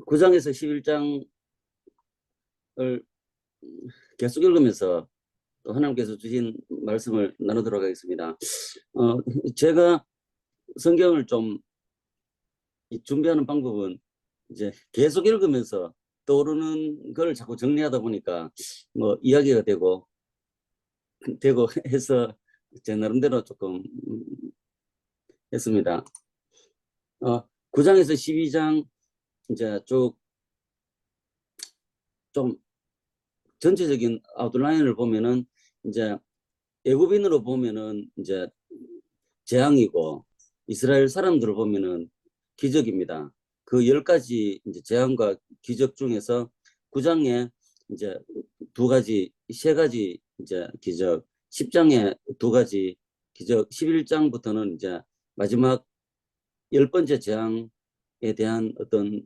9장에서 11장을 계속 읽으면서 또 하나님께서 주신 말씀을 나누도록 하겠습니다. 제가 성경을 좀 준비하는 방법은 이제 계속 읽으면서 떠오르는 걸 자꾸 정리하다 보니까 뭐 이야기가 되고 해서 제 나름대로 조금 했습니다. 9장에서 12장 이제 쭉 좀 전체적인 아웃라인을 보면은 이제 애굽인으로 보면은 이제 재앙이고 이스라엘 사람들을 보면은 기적입니다. 그 10가지 이제 재앙과 기적 중에서 9장에 이제 두 가지, 세 가지 이제 기적, 10장에 두 가지 기적, 11장부터는 이제 마지막 10번째 재앙에 대한 어떤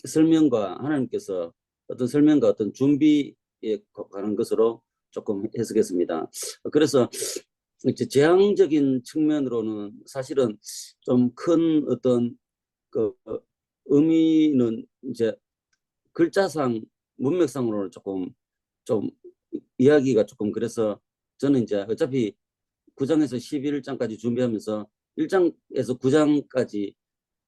설명과 하나님께서 어떤 설명과 어떤 준비에 관한 것으로 조금 해석했습니다. 그래서 이제 재앙적인 측면으로는 사실은 좀 큰 어떤 그 의미는 이제 글자상 문맥상으로는 조금 좀 이야기가 조금 그래서 저는 이제 어차피 9장에서 11장까지 준비하면서 1장에서 9장까지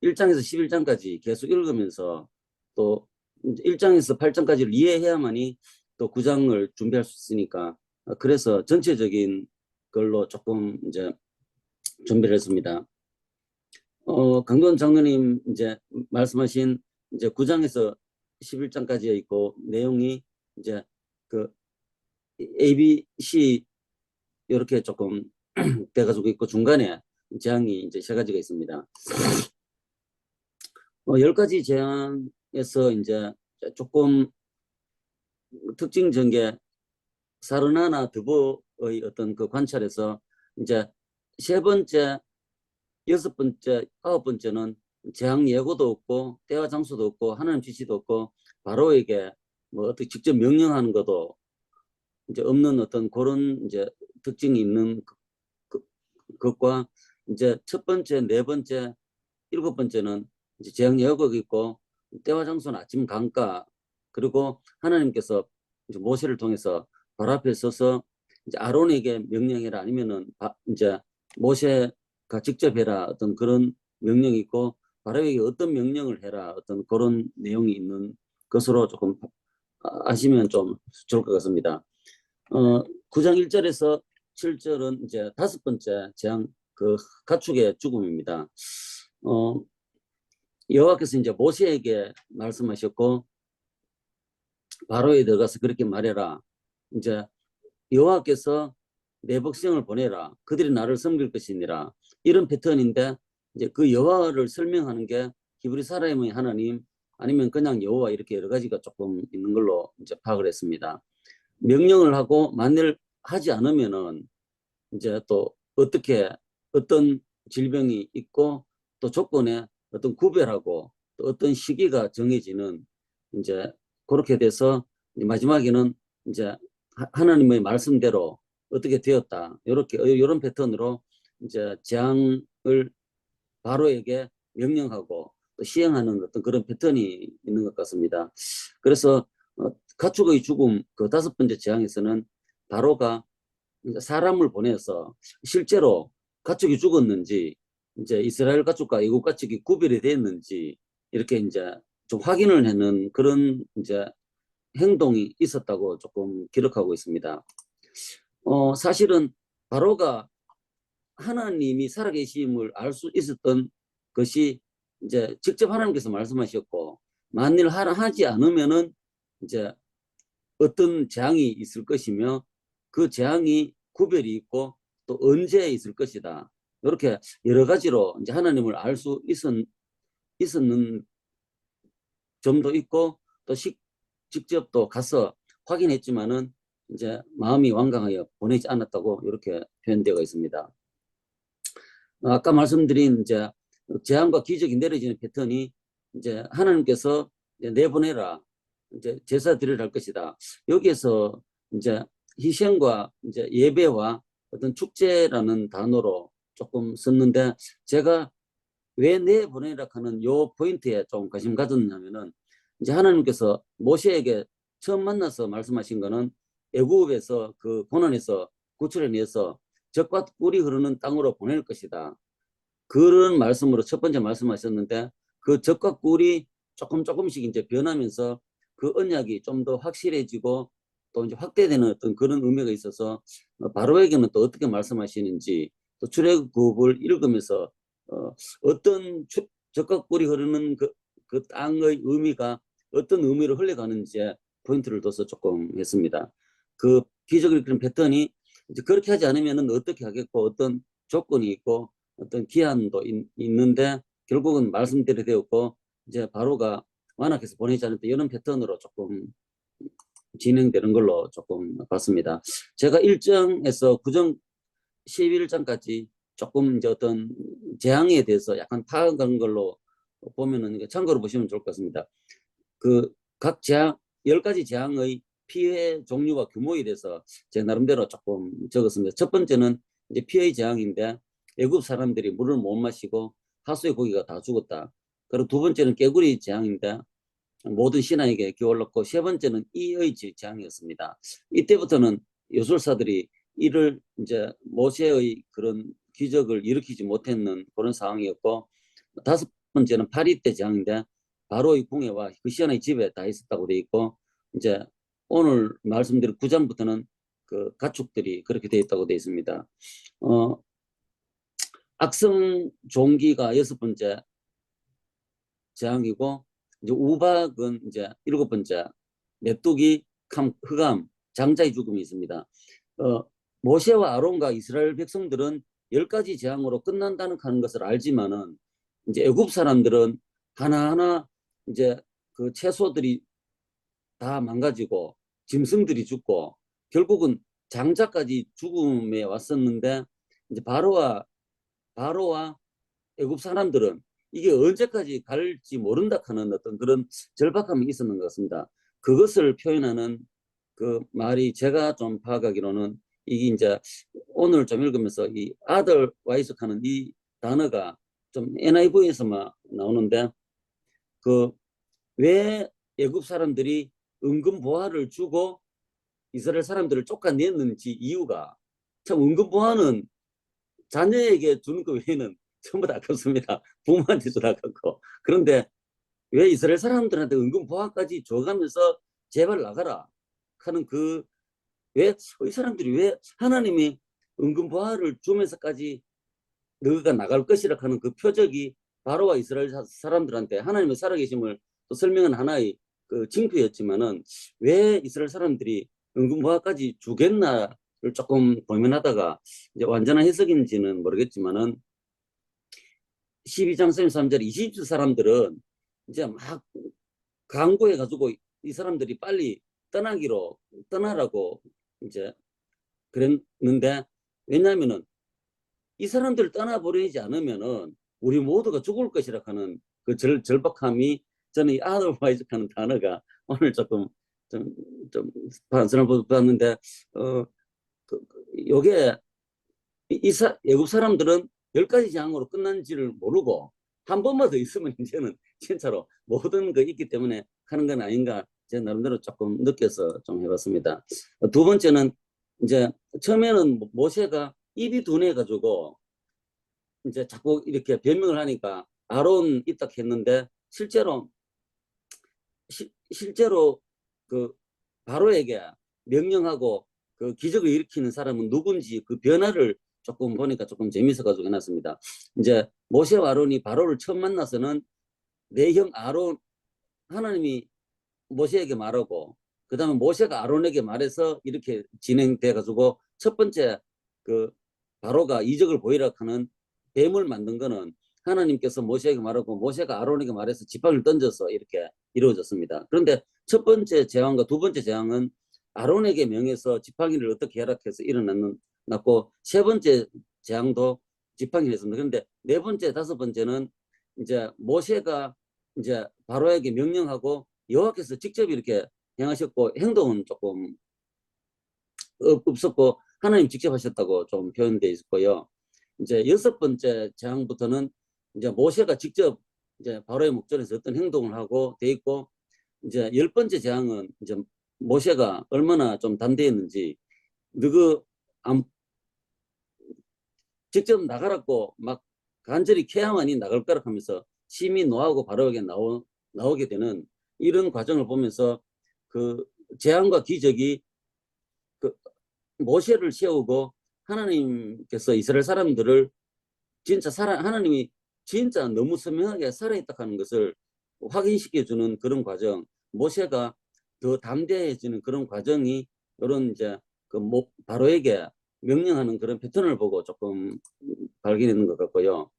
1장에서 11장까지 계속 읽으면서 또 1장에서 8장까지를 이해해야만이 또 9장을 준비할 수 있으니까 그래서 전체적인 걸로 조금 이제 준비를 했습니다. 강돈 장로님 이제 말씀하신 이제 9장에서 11장까지에 있고 내용이 이제 그 ABC 이렇게 조금 돼가지고 있고 중간에 재앙이 이제 세 가지가 있습니다. 10가지 재앙에서 이제 조금 특징적인 게 사르나나 드보의 어떤 그 관찰에서 이제 세 번째, 여섯 번째, 아홉 번째는 재앙 예고도 없고 때와 장소도 없고 하나님 지시도 없고 바로에게 뭐 어떻게 직접 명령하는 것도 이제 없는 어떤 그런 이제 특징이 있는 것과 이제 첫 번째, 네 번째, 일곱 번째는 이제 재앙 예고가 있고 때와 장소는 아침 강가 그리고 하나님께서 이제 모세를 통해서 바로 앞에 서서 이제 아론에게 명령해라 아니면은 이제 모세가 직접 해라 어떤 그런 명령이 있고 바로에게 어떤 명령을 해라 어떤 그런 내용이 있는 것으로 조금 아시면 좀 좋을 것 같습니다. 9장 1절에서 7절은 이제 다섯 번째 재앙 그 가축의 죽음입니다. 여호와께서 이제 모세에게 말씀하셨고 바로에 들어가서 그렇게 말해라. 이제 여호와께서 내 백성을 보내라. 그들이 나를 섬길 것이니라. 이런 패턴인데 이제 그 여호와를 설명하는 게 히브리 사람의 하나님 아니면 그냥 여호와 이렇게 여러 가지가 조금 있는 걸로 이제 파악을 했습니다. 명령을 하고 만일 하지 않으면은 이제 또 어떻게 어떤 질병이 있고 또 조건에 어떤 구별하고 또 어떤 시기가 정해지는 이제 그렇게 돼서 마지막에는 이제 하나님의 말씀대로 어떻게 되었다 이렇게 이런 패턴으로 이제 재앙을 바로에게 명령하고 또 시행하는 어떤 그런 패턴이 있는 것 같습니다. 그래서 가축의 죽음 그 다섯 번째 재앙에서는 바로가 사람을 보내서 실제로 가축이 죽었는지 이제 이스라엘 가축과 애국 가축이 구별이 됐는지 이렇게 이제 좀 확인을 하는 그런 이제 행동이 있었다고 조금 기록하고 있습니다. 사실은 바로가 하나님이 살아계심을 알 수 있었던 것이 이제 직접 하나님께서 말씀하셨고 만일 하지 않으면은 이제 어떤 재앙이 있을 것이며 그 재앙이 구별이 있고 또 언제 있을 것이다. 이렇게 여러 가지로 이제 하나님을 알 수 있었는 점도 있고 또 직접 또 가서 확인했지만은 이제 마음이 완강하여 보내지 않았다고 이렇게 표현되어 있습니다. 아까 말씀드린 이제 재앙과 기적이 내려지는 패턴이 이제 하나님께서 이제 내보내라 이제 제사 드리라 할 것이다. 여기에서 이제 희생과 이제 예배와 어떤 축제라는 단어로 조금 썼는데 제가 왜 내보내라 하는 요 포인트에 좀 관심 가졌냐면은 이제 하나님께서 모세에게 처음 만나서 말씀하신 거는 애굽에서 그 고난에서 구출해내서 젖과 꿀이 흐르는 땅으로 보낼 것이다. 그런 말씀으로 첫 번째 말씀하셨는데 그 젖과 꿀이 조금씩 이제 변하면서 그 언약이 좀 더 확실해지고 또 이제 확대되는 어떤 그런 의미가 있어서 바로에게는 또 어떻게 말씀하시는지 또 출애굽을 읽으면서 어떤 젖과 꿀이 흐르는 그 땅의 의미가 어떤 의미로 흘러가는지에 포인트를 둬서 조금 했습니다. 그 기적을 그런 패턴이 이제 그렇게 하지 않으면 어떻게 하겠고 어떤 조건이 있고 어떤 기한도 있는데 결국은 말씀대로 되었고 이제 바로가 완악해서 보내지 않을 때 이런 패턴으로 조금 진행되는 걸로 조금 봤습니다. 제가 1장에서 9장 11장까지 조금 이제 어떤 재앙에 대해서 약간 파악한 걸로 보면은 참고로 보시면 좋을 것 같습니다. 그 각 재앙 10가지 재앙의 피해 종류와 규모에 대해서 제 나름대로 조금 적었습니다. 첫 번째는 이제 피해 재앙인데 애굽 사람들이 물을 못 마시고 하수의 고기가 다 죽었다. 그리고 두 번째는 깨구리 재앙인데 모든 신하에게 기울었고 세 번째는 이의 재앙이었습니다. 이때부터는 요술사들이 이를 이제 모세의 그런 기적을 일으키지 못했는 그런 상황이었고 다섯 번째는 파리 때 재앙인데 바로의 궁예와 그 시온의 집에 다 있었다고 돼 있고 이제 오늘 말씀드린 9장부터는 그 가축들이 그렇게 돼 있다고 돼 있습니다. 악성 종기가 6번째 재앙이고 이제 우박은 이제 7번째 메뚜기, 흑암, 장자의 죽음이 있습니다. 모세와 아론과 이스라엘 백성들은 10가지 재앙으로 끝난다는 하는 것을 알지만은 이제 애굽 사람들은 하나하나 이제 그 채소들이 다 망가지고 짐승들이 죽고 결국은 장자까지 죽음에 왔었는데 이제 바로와 애굽 사람들은 이게 언제까지 갈지 모른다 하는 어떤 그런 절박함이 있었는 것 같습니다. 그것을 표현하는 그 말이 제가 좀 파악하기로는 이게 이제 오늘 좀 읽으면서 이 otherwise 하는 이 단어가 좀 NIV에서만 나오는데 그 왜 애굽 사람들이 은근 보화를 주고 이스라엘 사람들을 쫓아냈는지 이유가 참 은근 보화는 자녀에게 주는 것 외에는 전부 다 아깝습니다. 부모한테도 아깝고. 그런데 왜 이스라엘 사람들한테 은근 보화까지 줘가면서 제발 나가라 하는 그 왜 이 사람들이 왜 하나님이 은근 보화를 주면서까지 너가 나갈 것이라 하는 그 표적이 바로와 이스라엘 사람들한테 하나님의 살아계심을 또 설명한 하나의 그 징표였지만은 왜 이스라엘 사람들이 은근 보화까지 주겠나를 조금 고민하다가 이제 완전한 해석인지는 모르겠지만은 12장 33절 이집트 사람들은 이제 막 강구해 가지고 이 사람들이 빨리 떠나라고 이제 그랬는데 왜냐하면은 이 사람들을 떠나보내지 않으면은 우리 모두가 죽을 것이라 하는 그 절박함이 저는 이 otherwise 하는 단어가 오늘 조금 좀 반선을 받았는데 요게 외국 사람들은 10가지 재앙으로 끝난지를 모르고 한 번만 더 있으면 이제는 진짜로 모든 거 있기 때문에 하는 건 아닌가 제 나름대로 조금 느껴서 좀 해봤습니다. 두 번째는 이제 처음에는 모세가 입이 둔해 가지고 이제 자꾸 이렇게 변명을 하니까 아론 있다 했는데 실제로 그 바로에게 명령하고 그 기적을 일으키는 사람은 누군지 그 변화를 조금 보니까 조금 재밌어 가지고 해놨습니다. 이제 모세와 아론이 바로를 처음 만나서는 내 형 아론 하나님이 모세에게 말하고 그다음에 모세가 아론에게 말해서 이렇게 진행돼 가지고 첫 번째 그 바로가 이적을 보이라 하는 뱀을 만든 거는 하나님께서 모세에게 말하고 모세가 아론에게 말해서 지팡이를 던져서 이렇게 이루어졌습니다. 그런데 첫 번째 재앙과 두 번째 재앙은 아론에게 명해서 지팡이를 어떻게 허락해서 일어났고 세 번째 재앙도 지팡이를 했습니다. 그런데 네 번째, 다섯 번째는 이제 모세가 이제 바로에게 명령하고 여호와께서 직접 이렇게 행하셨고 행동은 조금 없었고 하나님 직접 하셨다고 좀 표현되어 있고요. 이제 6번째 재앙부터는 이제 모세가 직접 이제 바로의 목전에서 어떤 행동을 하고 돼 있고 이제 열 번째 재앙은 이제 모세가 얼마나 좀 담대했는지 너그 직접 나가라고 막 간절히 케야만이 나갈 거라 하면서 심히 노하고 바로에게 나오게 되는 이런 과정을 보면서 그 재앙과 기적이 그 모세를 세우고 하나님께서 이스라엘 사람들을 진짜 하나님이 진짜 너무 선명하게 살아있다 하는 것을 확인시켜주는 그런 과정, 모세가 더 담대해지는 그런 과정이 이런 이제 그 바로에게 명령하는 그런 패턴을 보고 조금 발견했는 것 같고요.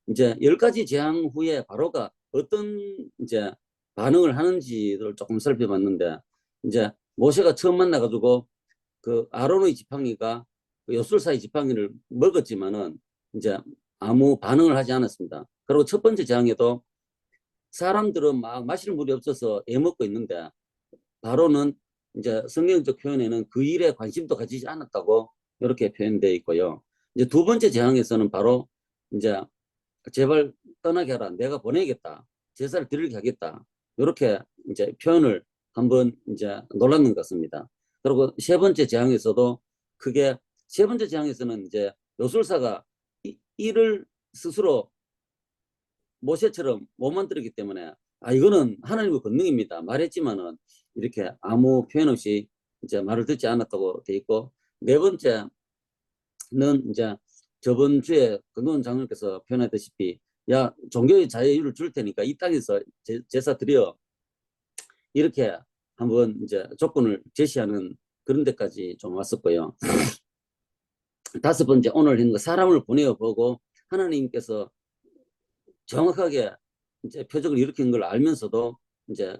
이제 10가지 재앙 후에 바로가 어떤 이제 반응을 하는지를 조금 살펴봤는데, 이제 모세가 처음 만나가지고 그 아론의 지팡이가 그 요술사의 지팡이를 먹었지만은 이제 아무 반응을 하지 않았습니다. 그리고 첫 번째 재앙에도 사람들은 막 마실 물이 없어서 애먹고 있는데 바로는 이제 성경적 표현에는 그 일에 관심도 가지지 않았다고 이렇게 표현되어 있고요. 이제 두 번째 재앙에서는 바로 이제 제발 떠나게 하라, 내가 보내겠다, 제사를 드리게 하겠다, 이렇게 이제 표현을 한번 이제 놀랐는 것 같습니다. 그리고 세 번째 재앙에서도 그게 세 번째 재앙에서는 이제 요술사가 이를 스스로 모세처럼 못 만들었기 때문에 이거는 하나님의 권능입니다 말했지만은 이렇게 아무 표현 없이 이제 말을 듣지 않았다고 돼 있고, 네 번째는 이제 저번 주에 권노원 장로께서 표현하다시피 야 종교의 자유를 줄 테니까 이 땅에서 제사 드려, 이렇게 한번 이제 조건을 제시하는 그런 데까지 좀 왔었고요. 다섯 번째 오늘 했는 거 사람을 보내어 보고 하나님께서 정확하게 이제 표적을 일으킨 걸 알면서도 이제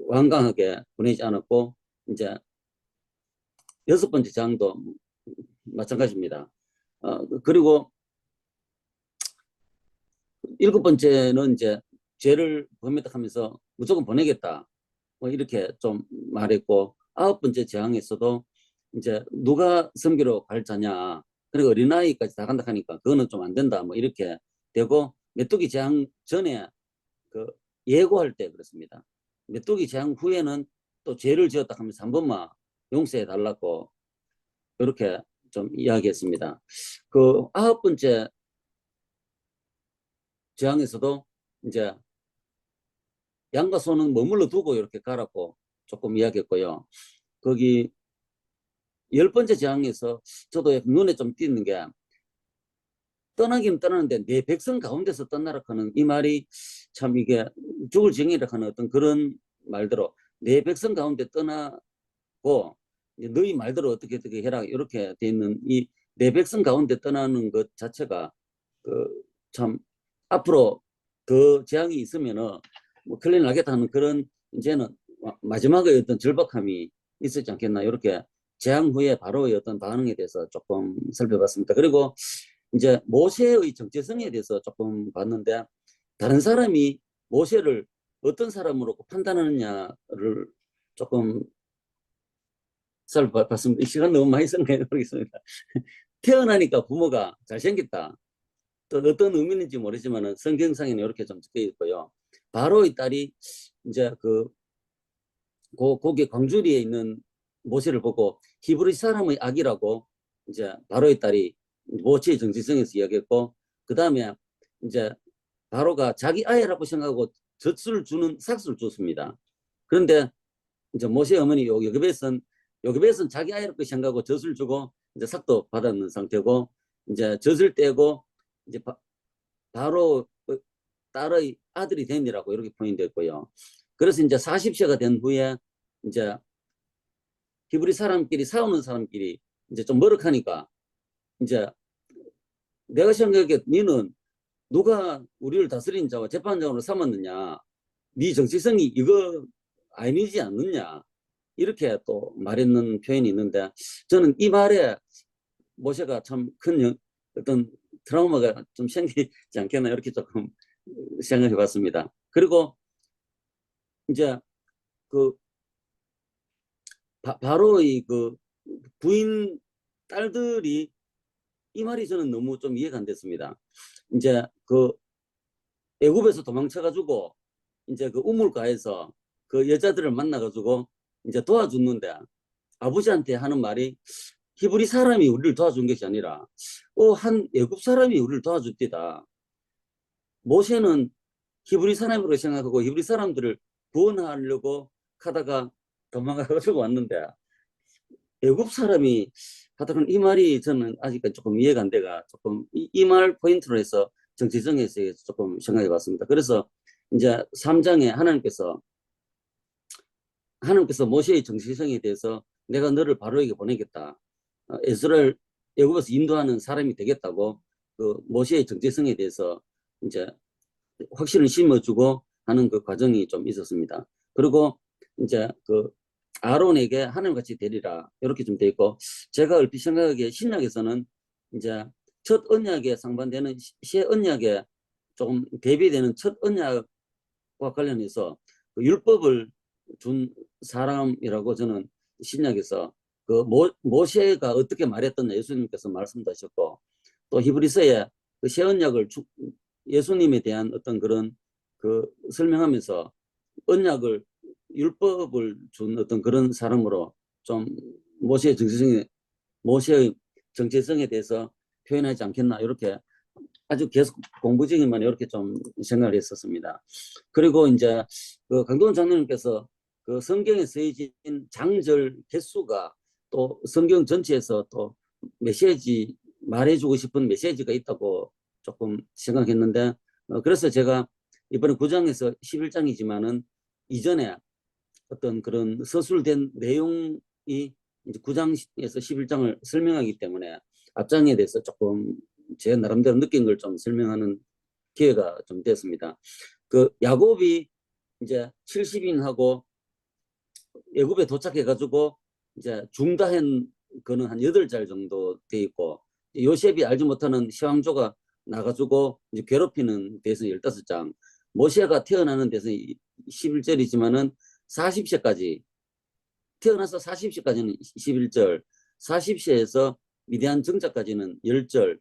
완강하게 보내지 않았고, 이제 여섯 번째 장도 마찬가지입니다. 그리고 일곱 번째는 이제 죄를 범했다 하면서 무조건 보내겠다, 뭐 이렇게 좀 말했고, 아홉 번째 재앙에서도 이제 누가 섬기러 갈 자냐, 그리고 어린아이까지 다 간다 하니까 그거는 좀 안 된다, 뭐 이렇게 되고, 메뚜기 재앙 전에 그 예고할 때 그렇습니다. 메뚜기 재앙 후에는 또 죄를 지었다 하면서 한 번만 용서해 달라고 이렇게 좀 이야기했습니다. 그 아홉 번째 재앙에서도 이제 양과 소는 머물러 두고 이렇게 가라고 조금 이야기했고요. 거기 열 번째 재앙에서 저도 눈에 좀 띄는 게, 떠나긴 떠나는데 내 백성 가운데서 떠나라 하는 이 말이 참 이게 죽을 정의라 하는 어떤 그런 말대로 내 백성 가운데 떠나고 너희 말대로 어떻게 해라 이렇게 돼 있는 이 내 백성 가운데 떠나는 것 자체가 참 앞으로 더 재앙이 있으면은 뭐 큰일 나겠다는 그런 이제는 마지막에 어떤 절박함이 있었지 않겠나, 이렇게 재앙 후에 바로의 어떤 반응에 대해서 조금 살펴봤습니다. 그리고 이제 모세의 정체성에 대해서 조금 봤는데, 다른 사람이 모세를 어떤 사람으로 판단하느냐를 조금 살펴봤습니다. 이 시간 너무 많이 썼네요. 모르겠습니다. 태어나니까 부모가 잘생겼다, 또 어떤 의미인지 모르지만 성경상에는 이렇게 좀 적혀 있고요. 바로의 딸이 이제 거기 광주리에 있는 모세를 보고 히브리 사람의 아기라고 이제 바로의 딸이 모세의 정체성에서 이야기했고, 그 다음에 이제 바로가 자기 아이라고 생각하고 젖을 주는 삭수를 줬습니다. 그런데 이제 모세 어머니 요셉에서는 자기 아이라고 생각하고 젖을 주고 이제 삭도 받았는 상태고, 이제 젖을 떼고 이제 바로 딸의 아들이 되니라고 이렇게 표현됐고요. 그래서 이제 40세가 된 후에 이제 히브리 사람끼리 싸우는 사람끼리 이제 좀 머쓱하니까 이제 내가 생각에 너는 누가 우리를 다스린 자와 재판장으로 삼았느냐, 네 정체성이 이거 아니지 않느냐, 이렇게 또 말했는 표현이 있는데, 저는 이 말에 모세가 참 큰 어떤 트라우마가 좀 생기지 않겠나 이렇게 조금 생각해 봤습니다. 그리고 이제 그 바로의 그 부인 딸들이 이 말이 저는 너무 좀 이해가 안 됐습니다. 이제 그 애굽에서 도망쳐가지고 이제 그 우물가에서 그 여자들을 만나가지고 이제 도와줬는데 아버지한테 하는 말이 히브리 사람이 우리를 도와준 것이 아니라 한 애굽 사람이 우리를 도와줬디다. 모세는 히브리 사람으로 생각하고 히브리 사람들을 구원하려고 하다가 도망가가지고 왔는데 애굽 사람이 하다는 이 말이 저는 아직까지 조금 이해가 안 돼가 조금 이 말 포인트로 해서 정치정에서 조금 생각해 봤습니다. 그래서 이제 3장에 하나님께서 모세의 정치성에 대해서 내가 너를 바로에게 보내겠다. 에스라엘 애굽에서 인도하는 사람이 되겠다고 그 모세의 정체성에 대해서 이제 확신을 심어주고 하는 그 과정이 좀 있었습니다. 그리고 이제 그 아론에게 하나님같이 되리라 이렇게 좀 돼 있고 제가 얼핏 생각하기에 신약에서는 이제 첫 언약에 상반되는 새 언약에 조금 대비되는 첫 언약과 관련해서 그 율법을 준 사람이라고 저는 신약에서 그 모세가 어떻게 말했던 예수님께서 말씀하셨고 또 히브리서에 그 새 언약을 예수님에 대한 어떤 그런 그 설명하면서 언약을 율법을 준 어떤 그런 사람으로 좀 모세의 정체성에 대해서 표현하지 않겠나 이렇게 아주 계속 공부적인만 이렇게 좀 생각을 했었습니다. 그리고 이제 그 강동원 장로님께서 그 성경에 쓰여진 장절 개수가 또 성경 전체에서 또 메시지 말해주고 싶은 메시지가 있다고 조금 생각했는데 그래서 제가 이번에 9장에서 11장이지만은 이전에 어떤 그런 서술된 내용이 이제 9장에서 11장을 설명하기 때문에 앞장에 대해서 조금 제 나름대로 느낀 걸 좀 설명하는 기회가 좀 됐습니다. 그 야곱이 이제 70인하고 애굽에 도착해가지고 이제 중다한 거는 한 8잘 정도 돼 있고 요셉이 알지 못하는 시황조가 나가지고 이제 괴롭히는 데서 15장 모세가 태어나는 데서 11절이지만은 40세까지 태어나서 40세까지는 11절 40세에서 미디안 정착까지는 10절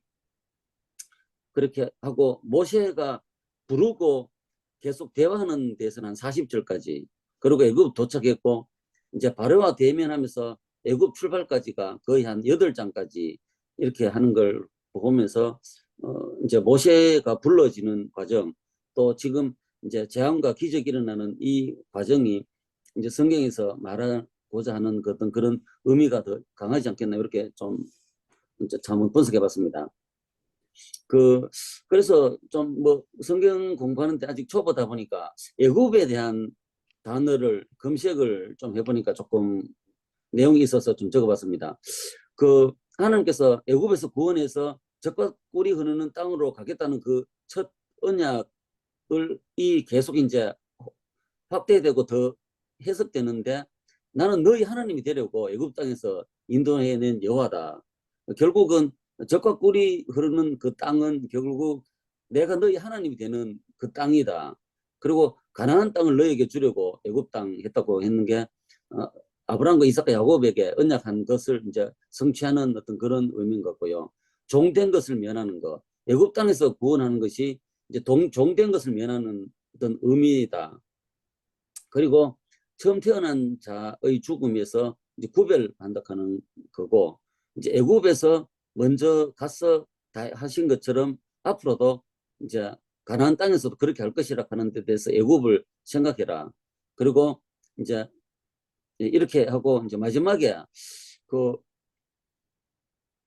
그렇게 하고 모세가 부르고 계속 대화하는 데서는 한 40절까지 그리고 애굽 도착했고 이제 바로와 대면하면서 애굽 출발까지가 거의 한 8장까지 이렇게 하는 걸 보면서 이제 모세가 불러지는 과정 또 지금 이제 재앙과 기적이 일어나는 이 과정이 이제 성경에서 말하고자 하는 어떤 그런 의미가 더 강하지 않겠나 이렇게 좀 이제 한번 분석해 봤습니다. 그래서 좀 뭐 성경 공부하는데 아직 초보다 보니까 애굽에 대한 단어를 검색을 좀 해보니까 조금 내용이 있어서 좀 적어봤습니다. 그 하나님께서 애굽에서 구원해서 젖과 꿀이 흐르는 땅으로 가겠다는 그 첫 언약을 계속 이제 확대되고 더 해석되는데 나는 너희 하나님이 되려고 애굽 땅에서 인도해낸 여호와다. 결국은 젖과 꿀이 흐르는 그 땅은 결국 내가 너희 하나님이 되는 그 땅이다. 그리고 가나안 땅을 너에게 주려고 애굽 땅 했다고 했는 게 아브라함과 이삭과 야곱에게 언약한 것을 이제 성취하는 어떤 그런 의미인 것 같고요. 종된 것을 면하는 것. 애굽 땅에서 구원하는 것이 이제 종된 것을 면하는 어떤 의미이다. 그리고 처음 태어난 자의 죽음에서 이제 구별한다는 거고 이제 애굽에서 먼저 가서 다 하신 것처럼 앞으로도 이제 가나안 땅에서도 그렇게 할 것이라 하는 데 대해서 애굽을 생각해라. 그리고 이제 이렇게 하고 이제 마지막에 그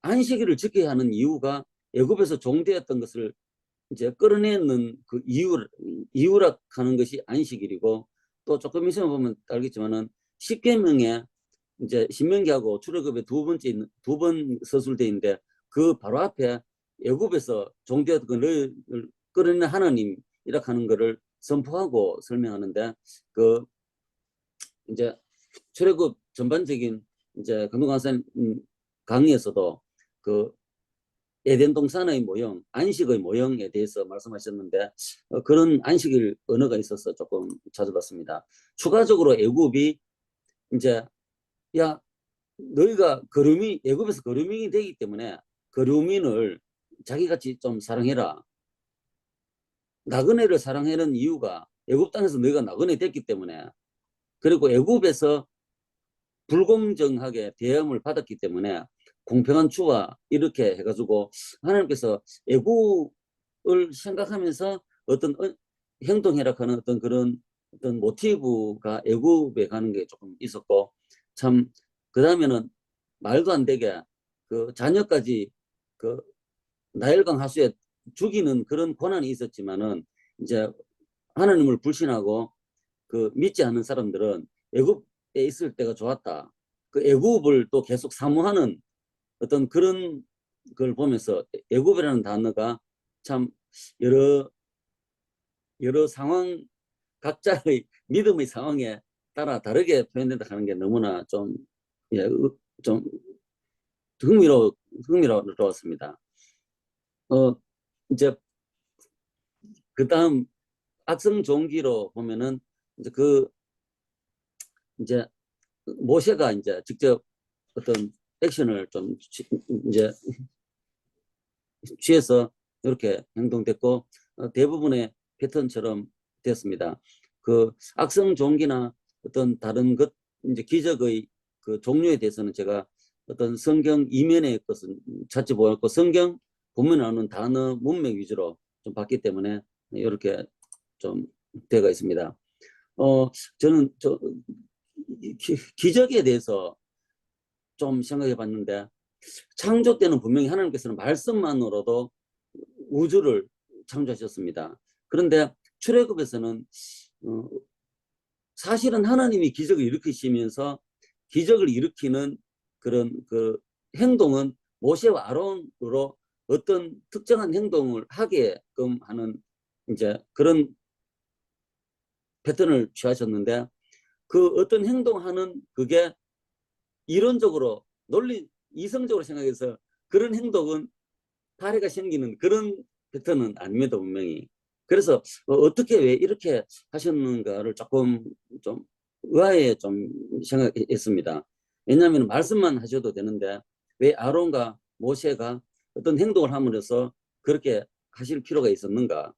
안식일을 지켜야 하는 이유가 애굽에서 종되었던 것을 이제 끌어내는 그 이유라 하는 것이 안식일이고 또 조금 있으면 보면 알겠지만은 10계명에 이제 신명기하고 출애굽의 두 번 서술돼 있는데 그 바로 앞에 애굽에서 종되었던 그 끌어내는 하나님이라 하는 것을 선포하고 설명하는데 그 이제 출애굽 전반적인 이제 건동강산 강의에서도 그 에덴 동산의 모형, 안식의 모형에 대해서 말씀하셨는데 그런 안식일 언어가 있어서 조금 찾아봤습니다. 추가적으로 애굽이 이제 야 너희가 애굽에서 거류민이 되기 때문에 거류민을 자기같이 좀 사랑해라. 나그네를 사랑하는 이유가 애굽 땅에서 너희가 나그네 됐기 때문에 그리고 애굽에서 불공정하게 대응을 받았기 때문에 공평한 추와 이렇게 해가지고 하나님께서 애굽을 생각하면서 어떤 행동해라 하는 어떤 그런 어떤 모티브가 애굽에 가는 게 조금 있었고, 참 그 다음에는 말도 안 되게 그 자녀까지 그 나일강 하수에 죽이는 그런 권한이 있었지만은 이제 하나님을 불신하고 그 믿지 않는 사람들은 애굽에 있을 때가 좋았다. 그 애굽을 또 계속 사모하는 어떤 그런 걸 보면서 애굽이라는 단어가 참 여러 상황, 각자의 믿음의 상황에 따라 다르게 표현된다 하는 게 너무나 좀, 예, 좀 흥미로웠습니다. 이제 그 다음 악성 종기로 보면은 이제 이제 모세가 이제 직접 어떤 액션을 좀 이제 취해서 이렇게 행동됐고, 대부분의 패턴처럼 됐습니다. 그 악성 종기나 어떤 다른 것 이제 기적의 그 종류에 대해서는 제가 어떤 성경 이면의 것은 찾지 못했고 성경 본문에 나오는 단어 문맥 위주로 좀 봤기 때문에 이렇게 좀 되어 있습니다. 저는 기적에 대해서 좀 생각해 봤는데, 창조 때는 분명히 하나님께서는 말씀만으로도 우주를 창조하셨습니다. 그런데 출애굽에서는 사실은 하나님이 기적을 일으키시면서 기적을 일으키는 그런 그 행동은 모세와 아론으로 어떤 특정한 행동을 하게끔 하는 이제 그런 패턴을 취하셨는데, 그 어떤 행동하는 그게 이론적으로 논리 이성적으로 생각해서 그런 행동은 파괴가 생기는 그런 패턴은 아닙니다, 분명히. 그래서 어떻게 왜 이렇게 하셨는가를 조금 좀 의아해 좀 생각했습니다. 왜냐하면 말씀만 하셔도 되는데 왜 아론과 모세가 어떤 행동을 함으로써 그렇게 하실 필요가 있었는가?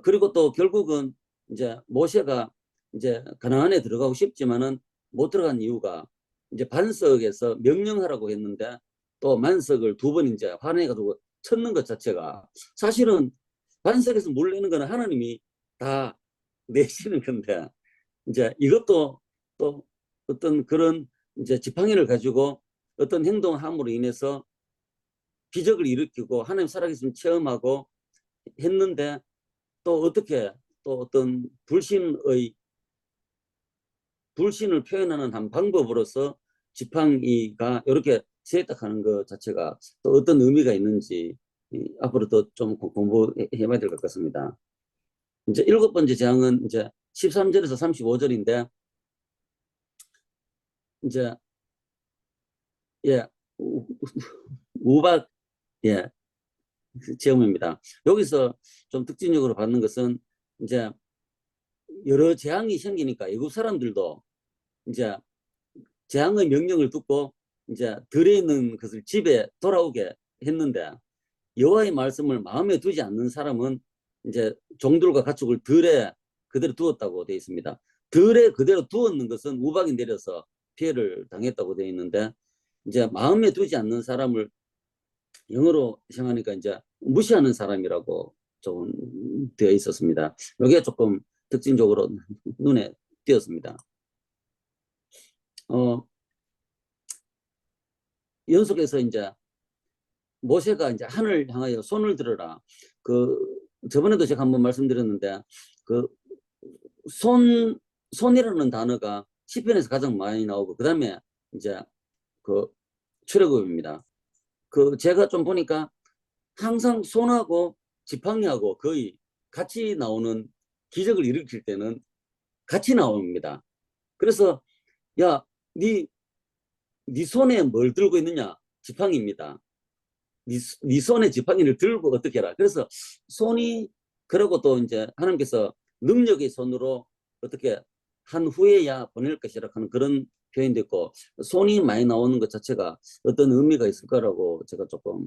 그리고 또 결국은 이제 모세가 이제 가나안에 들어가고 싶지만은 못 들어간 이유가 이제 반석에서 명령하라고 했는데 또 만석을 두 번 이제 화내가지고 쳤는 것 자체가 사실은 반석에서 물 내는 거는 하나님이 다 내시는 건데 이제 이것도 또 어떤 그런 이제 지팡이를 가지고 어떤 행동함으로 인해서 기적을 일으키고 하나님 살아계신 체험하고 했는데 또 어떻게 또 어떤 불신을 표현하는 한 방법으로서 지팡이가 이렇게 세탁하는 것 자체가 또 어떤 의미가 있는지 앞으로 또 좀 공부해봐야 될 것 같습니다. 이제 7번째 재앙은 이제 13절에서 35절인데 이제 예 우박 예 체험입니다. 여기서 좀 특징적으로 받는 것은 이제 여러 재앙이 생기니까 외국 사람들도 이제 재앙의 명령을 듣고 이제 들에 있는 것을 집에 돌아오게 했는데 여호와의 말씀을 마음에 두지 않는 사람은 이제 종들과 가축을 들에 그대로 두었다고 되어 있습니다. 들에 그대로 두었는 것은 우박이 내려서 피해를 당했다고 되어 있는데 이제 마음에 두지 않는 사람을 영어로 생각하니까 이제 무시하는 사람이라고 좀 되어 있었습니다. 이게 조금 특징적으로 눈에 띄었습니다. 연속해서 이제 모세가 이제 하늘 향하여 손을 들어라. 그 저번에도 제가 한번 말씀드렸는데 그 손이라는 단어가 시편에서 가장 많이 나오고 그다음에 이제 그 출애굽입니다. 그 제가 좀 보니까 항상 손하고 지팡이하고 거의 같이 나오는 기적을 일으킬 때는 같이 나옵니다. 그래서 야, 네 손에 뭘 들고 있느냐? 지팡이입니다. 네 손에 지팡이를 들고 어떻게 해라. 그래서 손이 그러고 또 이제 하나님께서 능력의 손으로 어떻게 한 후에야 보낼 것이라 하는 그런 표현도 있고 손이 많이 나오는 것 자체가 어떤 의미가 있을 거라고 제가 조금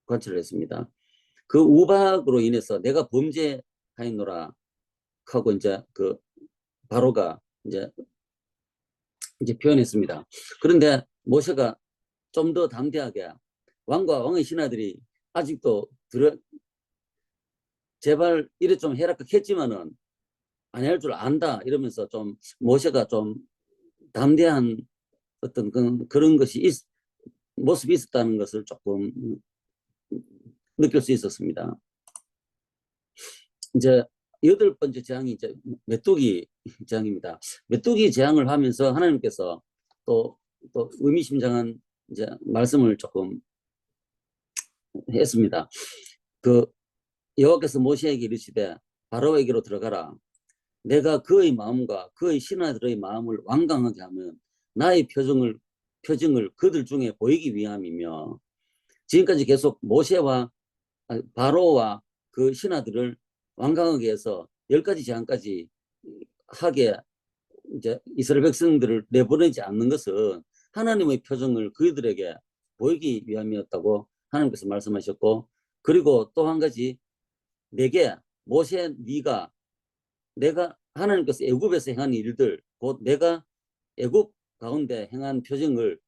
관찰을 했습니다. 그 우박으로 인해서 내가 범죄하였노라 하고 이제 그 바로가 이제 표현했습니다. 그런데 모세가 좀 더 담대하게 왕과 왕의 신하들이 아직도 제발 이래 좀 해라 했지만은 안 할 줄 안다 이러면서 좀 모세가 좀 담대한 어떤 그런 것이 모습이 있었다는 것을 조금 느낄 수 있었습니다. 이제 8번째 재앙이 이제 메뚜기 재앙입니다. 메뚜기 재앙을 하면서 하나님께서 또 의미심장한 이제 말씀을 조금 했습니다. 그 여호와께서 모세에게 이르시되 바로에게로 들어가라. 내가 그의 마음과 그의 신하들의 마음을 완강하게 하면 나의 표정을 그들 중에 보이기 위함이며, 지금까지 계속 모세와 바로와 그 신하들을 완강하게 해서 10가지 재앙까지 하게 이제 이스라엘 백성들을 내보내지 않는 것은 하나님의 표정을 그들에게 보이기 위함이었다고 하나님께서 말씀하셨고, 그리고 또 한 가지, 모세 네가 내가 하나님께서 애굽에서 행한 일들, 곧 내가 애굽 가운데 행한 표정을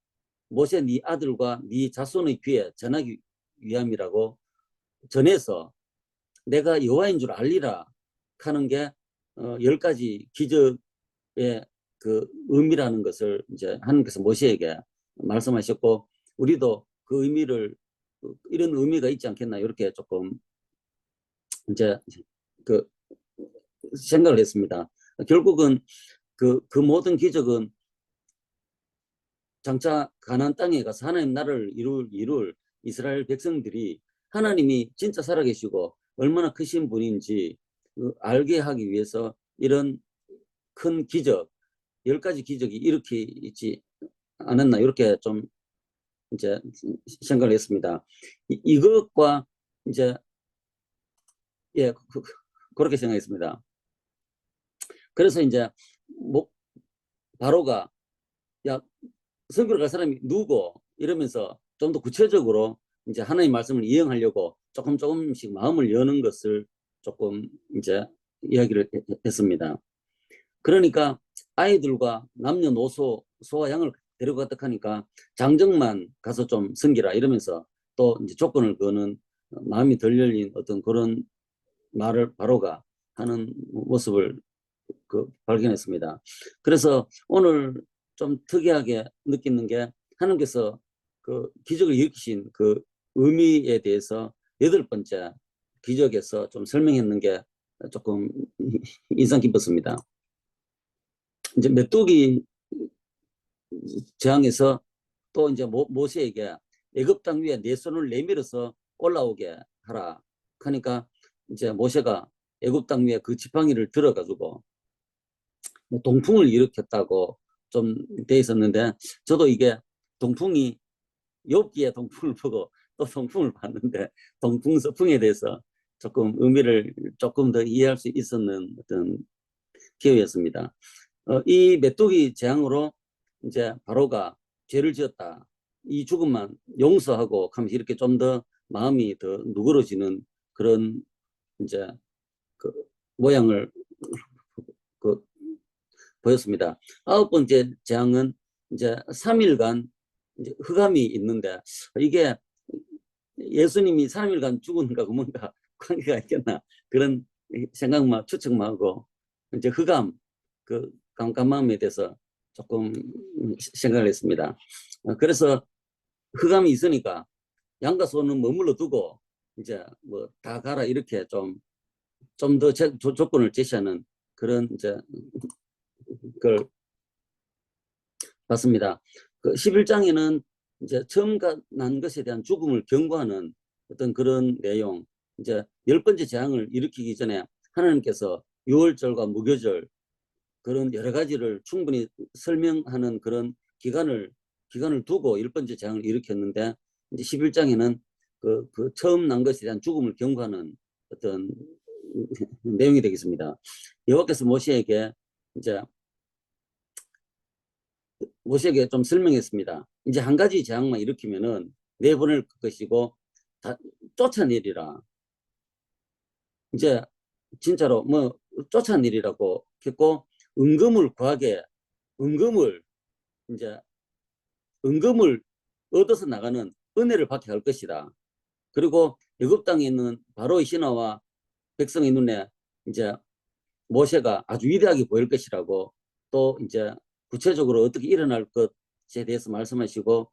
모세 네 아들과 네 자손의 귀에 전하기 위함이라고 전해서 내가 여호와인 줄 알리라 하는 게 10가지 기적의 그 의미라는 것을 이제 하나님께서 모세에게 말씀하셨고, 우리도 그 의미를 이런 의미가 있지 않겠나 이렇게 조금 이제 그 생각을 했습니다. 결국은 그 모든 기적은 장차 가나안 땅에 가서 하나님 나라를 이룰 이스라엘 백성들이 하나님이 진짜 살아계시고 얼마나 크신 분인지 알게 하기 위해서 이런 큰 기적, 10가지 기적이 이렇게 있지 않았나 이렇게 좀 이제 생각을 했습니다. 이것과 이제 그렇게 생각했습니다. 그래서 이제 바로가 야 선교를 갈 사람이 누구고 이러면서 좀 더 구체적으로 이제 하나님 말씀을 이행하려고 조금씩 마음을 여는 것을 조금 이제 이야기를 했습니다. 그러니까 아이들과 남녀노소 소와 양을 데려가다 하니까 장정만 가서 좀 섬기라 이러면서 또 이제 조건을 거는 마음이 덜 열린 어떤 그런 말을 바로가 하는 모습을 발견했습니다. 그래서 오늘 좀 특이하게 느끼는 게 하나님께서 그 기적을 일으키신 그 의미에 대해서 8번째 기적에서 좀 설명했는 게 조금 인상 깊었습니다. 이제 메뚜기 재앙에서 또 이제 모세에게 애굽 땅 위에 네 손을 내밀어서 올라오게 하라 하니까 이제 모세가 애굽 땅 위에 그 지팡이를 들어가지고 동풍을 일으켰다고 좀 돼 있었는데, 저도 이게 동풍이 욥기의 동풍을 보고 또 동풍을 봤는데 동풍 서풍에 대해서 조금 의미를 조금 더 이해할 수 있었는 어떤 기회였습니다. 이 메뚜기 재앙으로 이제 바로가 죄를 지었다, 이 죽음만 용서하고 하면서 이렇게 좀 더 마음이 더 누그러지는 그런 이제 그 모양을 보였습니다. 9번째 재앙은 이제 3일간 이제 흑암이 있는데, 이게 예수님이 3일간 죽은가 뭔가 관계가 있겠나 그런 생각만 추측만 하고, 이제 흑암 그 깜깜함에 대해서 조금 생각을 했습니다. 그래서 흑암이 있으니까 양과 소는 머물러 두고 이제 뭐 다 가라 이렇게 좀 더 조건을 제시하는 그런 이제 걸 봤습니다. 그 11장에는 이제 처음 난 것에 대한 죽음을 경고하는 어떤 그런 내용, 이제 10번째 재앙을 일으키기 전에 하나님께서 유월절과 무교절 그런 여러 가지를 충분히 설명하는 그런 기간을 두고 10번째 재앙을 일으켰는데, 이제 11장에는 그 처음 난 것에 대한 죽음을 경고하는 어떤 내용이 되겠습니다. 여호와께서 모세에게 좀 설명했습니다. 이제 한 가지 재앙만 일으키면은 내보낼 것이고 다 쫓아내리라. 이제 진짜로 뭐 쫓아내리라고 했고, 은금을 구하게 은금을 이제 은금을 얻어서 나가는 은혜를 받게 할 것이다. 그리고 애굽 땅에 있는 바로의 신하와 백성의 눈에 이제 모세가 아주 위대하게 보일 것이라고 또 이제 구체적으로 어떻게 일어날 것에 대해서 말씀하시고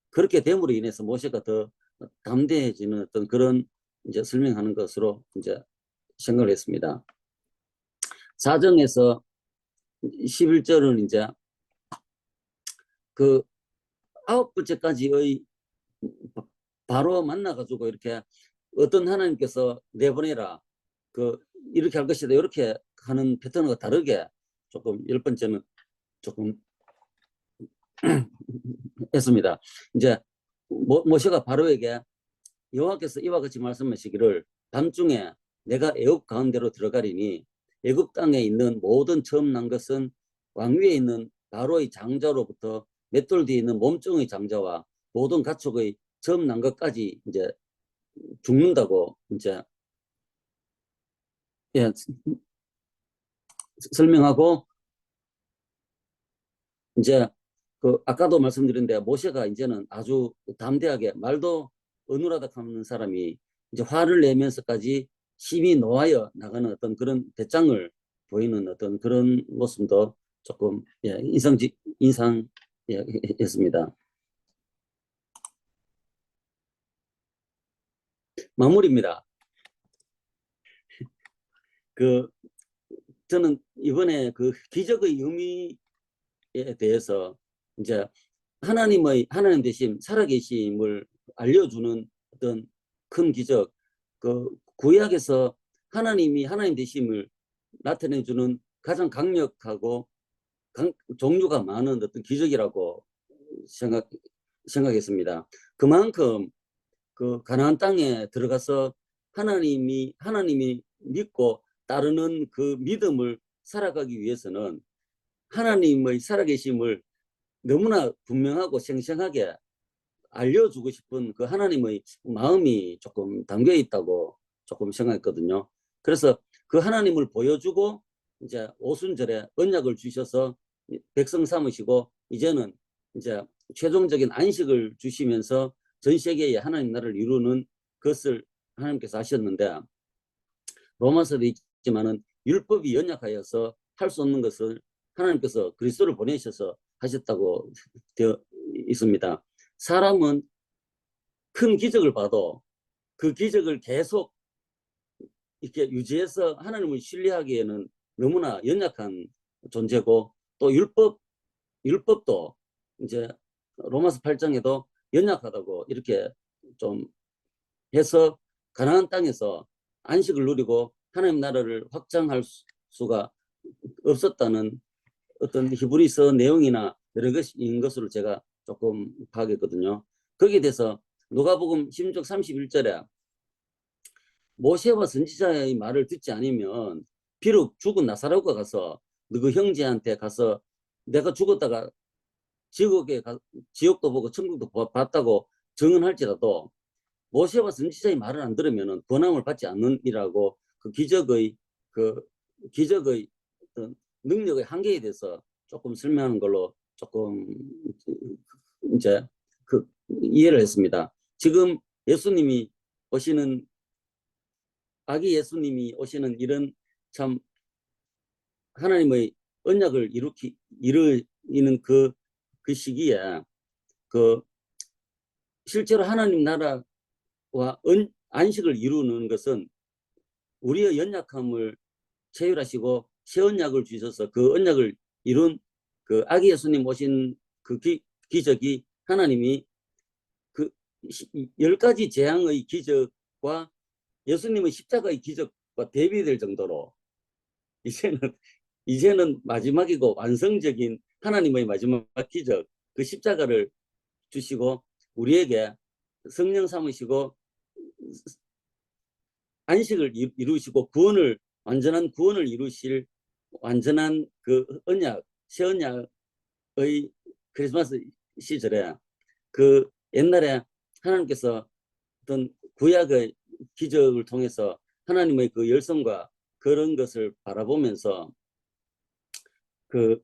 그렇게 됨으로 인해서 모세가 더 담대해지는 어떤 그런 이제 설명하는 것으로 이제 생각을 했습니다. 4장에서 11절은 이제 그 9번째까지의 바로 만나가지고 이렇게 어떤 하나님께서 내보내라 그 이렇게 할 것이다 이렇게 하는 패턴과 다르게 조금 10번째는 조금 했습니다. 이제 모세가 바로에게 여호와께서 이와 같이 말씀하시기를 밤중에 내가 애굽 가운데로 들어가리니 애굽 땅에 있는 모든 처음 난 것은 왕 위에 있는 바로의 장자로부터 맷돌 뒤에 있는 몸종의 장자와 모든 가축의 처음 난 것까지 이제 죽는다고 이제 예, 설명하고 이제 그 아까도 말씀드렸는데 모세가 이제는 아주 담대하게 말도 어눌하다 하는 사람이 이제 화를 내면서까지 힘이 놓아여 나가는 어떤 그런 배짱을 보이는 어떤 그런 모습도 조금 예, 인상했습니다. 마무리입니다. 그 저는 이번에 그 기적의 의미에 대해서 이제 하나님 대신 살아계심을 알려주는 어떤 큰 기적, 그 구약에서 하나님이 하나님 되심을 나타내주는 가장 강력하고 종류가 많은 어떤 기적이라고 생각했습니다. 그만큼 그 가나안 땅에 들어가서 하나님이 믿고 따르는 그 믿음을 살아가기 위해서는 하나님의 살아계심을 너무나 분명하고 생생하게 알려주고 싶은 그 하나님의 마음이 조금 담겨 있다고 조금 생각했거든요. 그래서 그 하나님을 보여주고 이제 오순절에 언약을 주셔서 백성 삼으시고 이제는 이제 최종적인 안식을 주시면서 전 세계에 하나님 나라를 이루는 것을 하나님께서 하셨는데 로마서도 있지만은 율법이 연약하여서 할 수 없는 것을 하나님께서 그리스도를 보내셔서 하셨다고 되어 있습니다. 사람은 큰 기적을 봐도 그 기적을 계속 이렇게 유지해서 하나님을 신뢰하기에는 너무나 연약한 존재고 또 율법도 이제 로마서 8장에도 연약하다고 이렇게 좀 해서 가나안 땅에서 안식을 누리고 하나님 나라를 확장할 수가 없었다는 어떤 히브리서 내용이나 여러 것인 것으로 제가 조금 파악했거든요. 거기에 대해서 누가복음 16장 31절에 모세와 선지자의 말을 듣지 않으면 비록 죽은 나사로가 가서 너그 형제한테 가서 내가 죽었다가 지옥도 보고 천국도 봤다고 증언할지라도 모세와 선지자의 말을 안 들으면 권함을 받지 않는이라고 그 기적의 어떤 능력의 한계에 대해서 조금 설명하는 걸로 조금 이제 그 이해를 했습니다. 지금 예수님이 오시는 아기 예수님이 오시는 이런 참 하나님의 언약을 이루는 그 시기에 그 실제로 하나님 나라와 안식을 이루는 것은 우리의 연약함을 체휼하시고 새 언약을 주셔서 그 언약을 이룬 그 아기 예수님 오신 그 기적이 하나님이 그 10가지 재앙의 기적과 예수님의 십자가의 기적과 대비될 정도로 이제는 마지막이고 완성적인 하나님의 마지막 기적 그 십자가를 주시고 우리에게 성령 삼으시고 안식을 이루시고 완전한 구원을 이루실 완전한 그 언약 새 언약의 크리스마스 시절에 그 옛날에 하나님께서 어떤 구약의 기적을 통해서 하나님의 그 열성과 그런 것을 바라보면서 그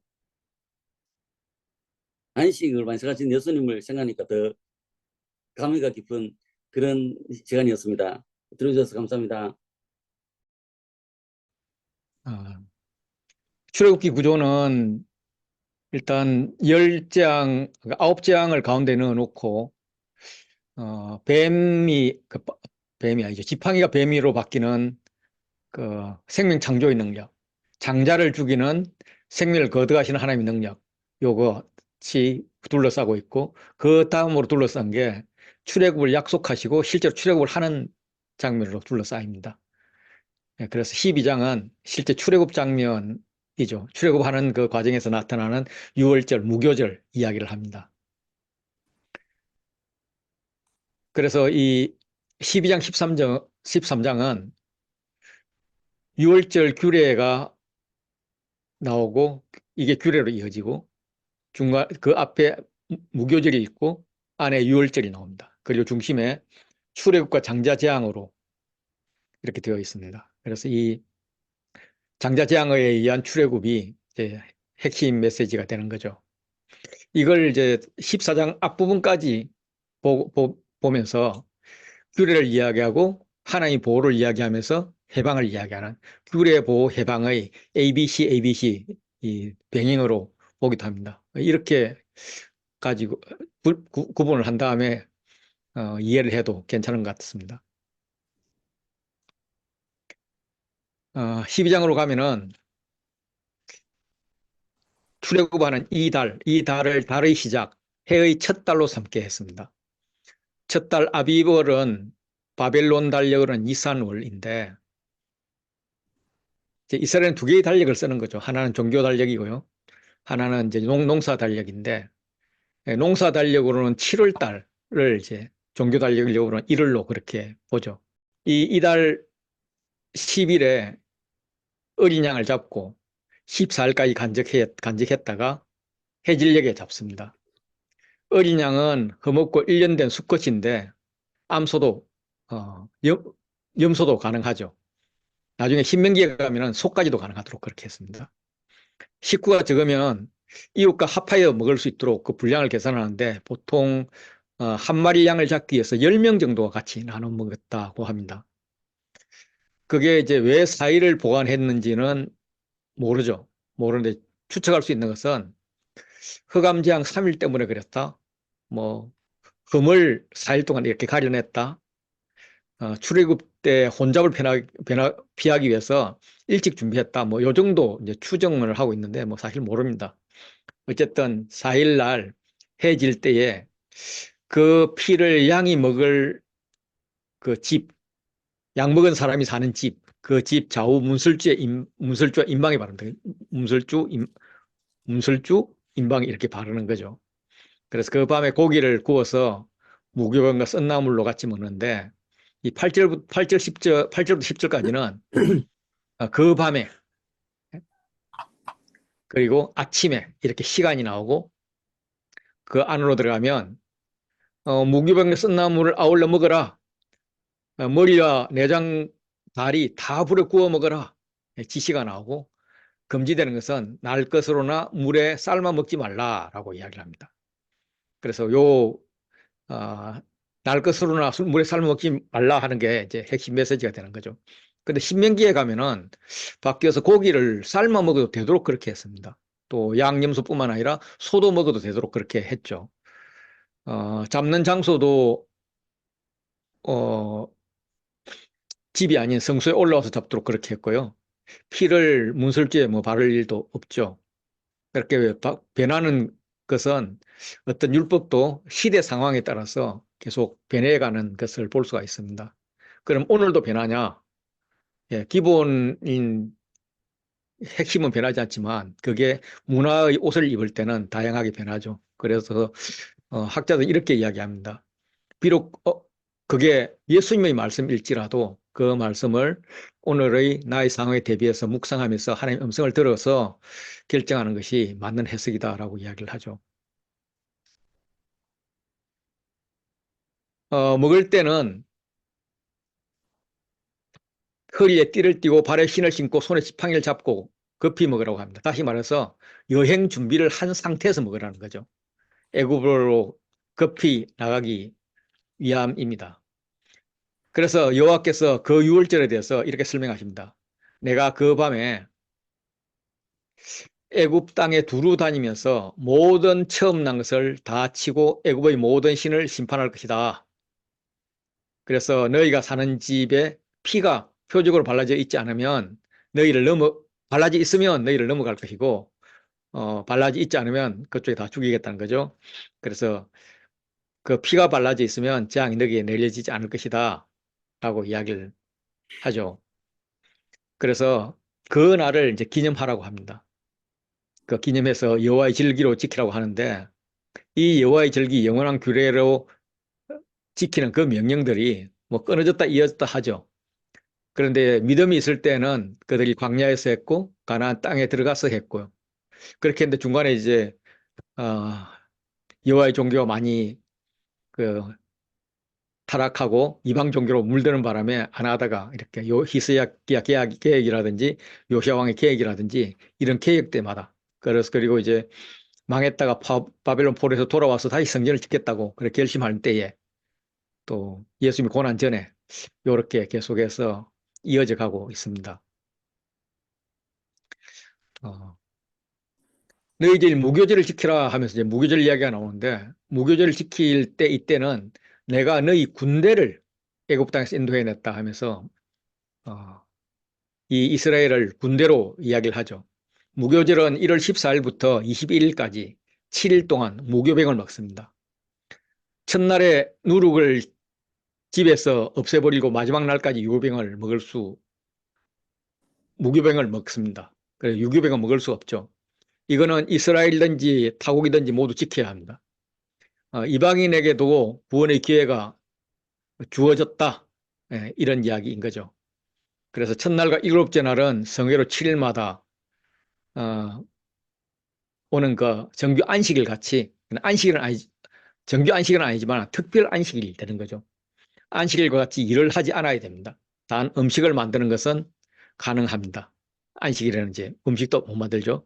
안식을 많이 생각하신 예수님을 생각하니까 더 감회가 깊은 그런 시간이었습니다. 들어주셔서 감사합니다. 아, 출애굽기 구조는 일단 10장, 9장을 가운데 넣어놓고 뱀이 뱀이 아니죠. 지팡이가 뱀이로 바뀌는 그 생명 창조의 능력, 장자를 죽이는 생명을 거듭하시는 하나님의 능력, 요것이 둘러싸고 있고, 그 다음으로 둘러싼 게 출애굽을 약속하시고 실제로 출애굽을 하는 장면으로 둘러싸입니다. 그래서 12장은 실제 출애굽 장면이죠. 출애굽하는 그 과정에서 나타나는 유월절, 무교절 이야기를 합니다. 그래서 이 12장, 13장은 유월절 규례가 나오고 이게 규례로 이어지고 중간 그 앞에 무교절이 있고 안에 유월절이 나옵니다. 그리고 중심에 출애굽과 장자 재앙으로 이렇게 되어 있습니다. 그래서 이 장자 재앙에 의한 출애굽이 이제 핵심 메시지가 되는 거죠. 이걸 이제 14장 앞부분까지 보면서 규례를 이야기하고 하나님 보호를 이야기하면서 해방을 이야기하는 규례 보호 해방의 ABC 이 병행으로 보기도 합니다. 이렇게 가지고 구분을 한 다음에 이해를 해도 괜찮은 것 같습니다. 12장으로 가면은 출애굽하는 이 달을 달의 시작, 해의 첫 달로 삼게 했습니다. 첫 달 아비벌은 바벨론 달력으로는 이산월인데 이스라엘은 두 개의 달력을 쓰는 거죠. 하나는 종교 달력이고요. 하나는 이제 농사 달력인데 농사 달력으로는 7월 달을 이제 종교 달력으로는 1월로 그렇게 보죠. 이달 10일에 어린 양을 잡고 14일까지 간직했다가 해질녘에 잡습니다. 어린 양은 허먹고 1년 된 수컷인데 암소도 염소도 가능하죠. 나중에 신명기에 가면은 소까지도 가능하도록 그렇게 했습니다. 식구가 적으면 이웃과 합하여 먹을 수 있도록 그 분량을 계산하는데 보통 한 마리 양을 잡기 위해서 10명 정도가 같이 나눠 먹었다고 합니다. 그게 이제 왜 4일을 보관했는지는 모르죠. 모르는데 추측할 수 있는 것은 흑암지향 3일 때문에 그랬다. 뭐 금을 4일 동안 이렇게 가려냈다. 출애굽 때 혼잡을 피하기 위해서 일찍 준비했다. 뭐 요 정도 이제 추정을 하고 있는데 뭐 사실 모릅니다. 어쨌든 4일 날 해질 때에 그 피를 양이 먹을 그 집, 양 먹은 사람이 사는 집, 그 집 좌우 문설주에 임방에 바릅니다. 문설주, 임방에 이렇게 바르는 거죠. 그래서 그 밤에 고기를 구워서 무교병과 썬나물로 같이 먹는데 이 8절부터 10절까지는 그 밤에 그리고 아침에 이렇게 시간이 나오고 그 안으로 들어가면 무교병과 썬나물을 아울러 먹어라. 머리와 내장, 다리 다 불에 구워 먹어라. 지시가 나오고 금지되는 것은 날 것으로나 물에 삶아 먹지 말라라고 이야기를 합니다. 그래서 날 것으로나 물에 삶아 먹지 말라 하는 게 이제 핵심 메시지가 되는 거죠. 근데 신명기에 가면은 바뀌어서 고기를 삶아 먹어도 되도록 그렇게 했습니다. 또 양념소뿐만 아니라 소도 먹어도 되도록 그렇게 했죠. 잡는 장소도 어, 집이 아닌 성소에 올라와서 잡도록 그렇게 했고요. 피를 문설주에 뭐 바를 일도 없죠. 그렇게 변하는 것은 어떤 율법도 시대 상황에 따라서 계속 변해가는 것을 볼 수가 있습니다. 그럼 오늘도 변하냐? 예, 기본인 핵심은 변하지 않지만 그게 문화의 옷을 입을 때는 다양하게 변하죠. 그래서 학자들 이렇게 이야기합니다. 비록 그게 예수님의 말씀일지라도 그 말씀을 오늘의 나의 상황에 대비해서 묵상하면서 하나님의 음성을 들어서 결정하는 것이 맞는 해석이다라고 이야기를 하죠. 먹을 때는 허리에 띠를 띠고 발에 신을 신고 손에 지팡이를 잡고 급히 먹으라고 합니다. 다시 말해서 여행 준비를 한 상태에서 먹으라는 거죠. 애굽으로 급히 나가기 위함입니다. 그래서 여호와께서 그 유월절에 대해서 이렇게 설명하십니다. 내가 그 밤에 애굽 땅에 두루 다니면서 모든 처음 난 것을 다 치고 애굽의 모든 신을 심판할 것이다. 그래서 너희가 사는 집에 피가 표적으로 발라져 있지 않으면 발라져 있으면 너희를 넘어갈 것이고 발라져 있지 않으면 그쪽에 다 죽이겠다는 거죠. 그래서 그 피가 발라져 있으면 재앙이 너희에게 내려지지 않을 것이다 라고 이야기를 하죠. 그래서 그 날을 이제 기념하라고 합니다. 그 기념해서 여호와의 절기로 지키라고 하는데 이 여호와의 절기 영원한 규례로 지키는 그 명령들이 뭐 끊어졌다 이어졌다 하죠. 그런데 믿음이 있을 때는 그들이 광야에서 했고 가나안 땅에 들어가서 했고요. 그렇게 했는데 중간에 이제 어, 여호와의 종교가 많이 그 타락하고 이방 종교로 물드는 바람에 안 하다가 이렇게 히스기야 계획이라든지 요시아 왕의 계획이라든지 이런 계획 때마다 그리고 이제 망했다가 바벨론 포로에서 돌아와서 다시 성전을 짓겠다고 그렇게 결심할 때에 또 예수님이 고난 전에 이렇게 계속해서 이어져 가고 있습니다. 어, 너희들 무교절을 지키라 하면서 이제 무교절 이야기가 나오는데 무교절을 지킬 때 이때는 내가 너희 군대를 애굽 땅에서 인도해냈다 하면서 어, 이 이스라엘을 군대로 이야기를 하죠. 무교절은 1월 14일부터 21일까지 7일 동안 무교병을 먹습니다. 첫날에 누룩을 집에서 없애버리고 마지막 날까지 무교병을 먹습니다. 그래서 유교병은 먹을 수 없죠. 이거는 이스라엘이든지 타국이든지 모두 지켜야 합니다. 이방인에게도 구원의 기회가 주어졌다. 예, 이런 이야기인 거죠. 그래서 첫날과 일곱째 날은 성회로 7일마다 오는 그 정규 안식일 같이 정규 안식일은 아니지만 특별 안식일이 되는 거죠. 안식일과 같이 일을 하지 않아야 됩니다. 단 음식을 만드는 것은 가능합니다. 안식일에는 이제 음식도 못 만들죠.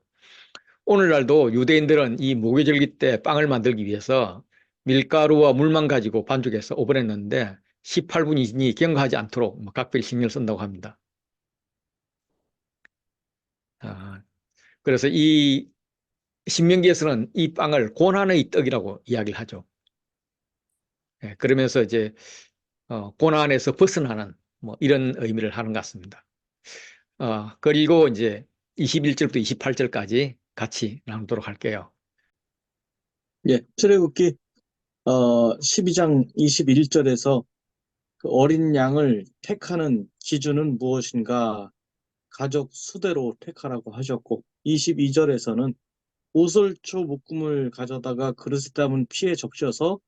오늘날도 유대인들은 이 무교절기 때 빵을 만들기 위해서 밀가루와 물만 가지고 반죽해서 오븐에 넣는데 18분 이상이 경과하지 않도록 각별 신경을 쓴다고 합니다. 그래서 이 신명기에서는 이 빵을 고난의 떡이라고 이야기를 하죠. 예, 그러면서 이제 고난에서 벗어나는 뭐 이런 의미를 하는 것 같습니다. 그리고 이제 21절부터 28절까지 같이 나누도록 할게요. 예, 출애굽기 12장 21절에서 그 어린 양을 택하는 기준은 무엇인가? 가족 수대로 택하라고 하셨고 22절에서는 오솔초 묶음을 가져다가 그릇에 담은 피에 적셔서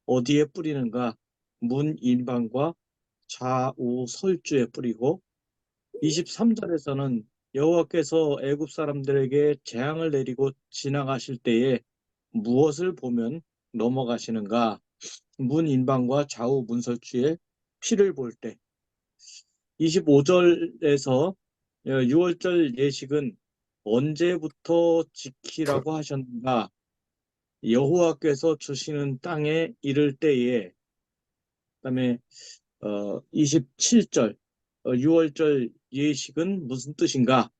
어디에 뿌리는가? 문 인방과 좌우 설주에 뿌리고 23절에서는 여호와께서 애굽 사람들에게 재앙을 내리고 지나가실 때에 무엇을 보면 넘어가시는가? 문 인방과 좌우 문설주에 피를 볼 때. 25절에서 6월절 예식은 언제부터 지키라고 하셨는가? 여호와께서 주시는 땅에 이를 때에. 그다음에 27절 6월절 예식은 무슨 뜻인가?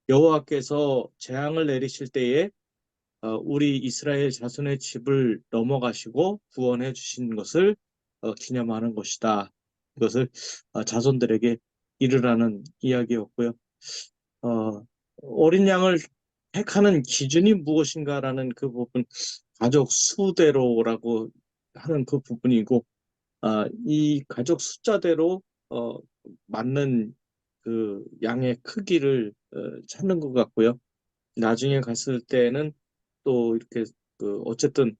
여호와께서 재앙을 내리실 때에 우리 이스라엘 자손의 집을 넘어가시고 구원해 주신 것을 기념하는 것이다. 이것을 자손들에게 이르라는 이야기였고요. 어린 양을 택하는 기준이 무엇인가라는 그 부분, 가족 수대로라고 하는 그 부분이고, 이 가족 숫자대로 맞는 그 양의 크기를 찾는 것 같고요. 나중에 갔을 때는 또 이렇게 어쨌든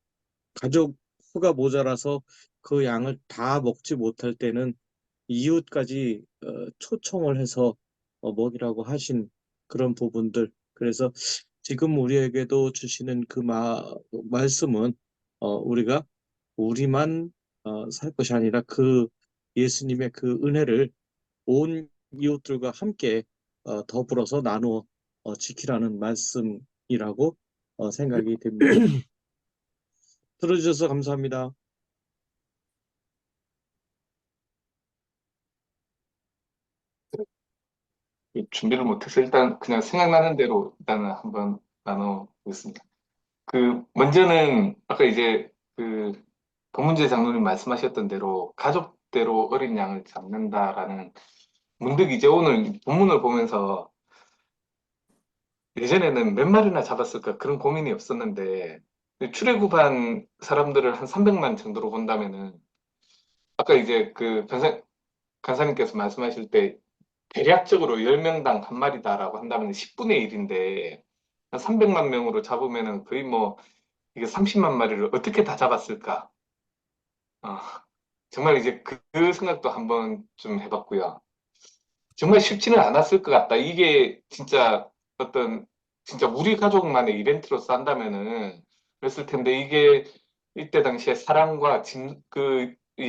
가족 수가 모자라서 그 양을 다 먹지 못할 때는 이웃까지 초청을 해서 먹이라고 하신 그런 부분들. 그래서 지금 우리에게도 주시는 그 말씀은 우리가 우리만 살 것이 아니라 그 예수님의 그 은혜를 온 이웃들과 함께 더불어서 나누어 지키라는 말씀이라고 생각이 됩니다. 들어주셔서 감사합니다. 준비를 못해서 일단 그냥 생각나는 대로 일단은 한번 나눠보겠습니다. 먼저는 아까 이제 법문제 장로님 말씀하셨던 대로 가족대로 어린 양을 잡는다라는 문득 이제 오늘 본문을 보면서 예전에는 몇 마리나 잡았을까 그런 고민이 없었는데 출애굽한 사람들을 한 300만 정도로 본다면은 아까 이제 간사님께서 말씀하실 때 대략적으로 10명당 한 마리다라고 한다면 10분의 1인데 300만 명으로 잡으면은 거의 뭐 이게 30만 마리를 어떻게 다 잡았을까? 어, 정말 이제 그 생각도 한번 좀 해봤고요. 정말 쉽지는 않았을 것 같다. 이게 진짜 진짜 우리 가족만의 이벤트로서 한다면은 그랬을 텐데 이게 이때 당시에 사랑과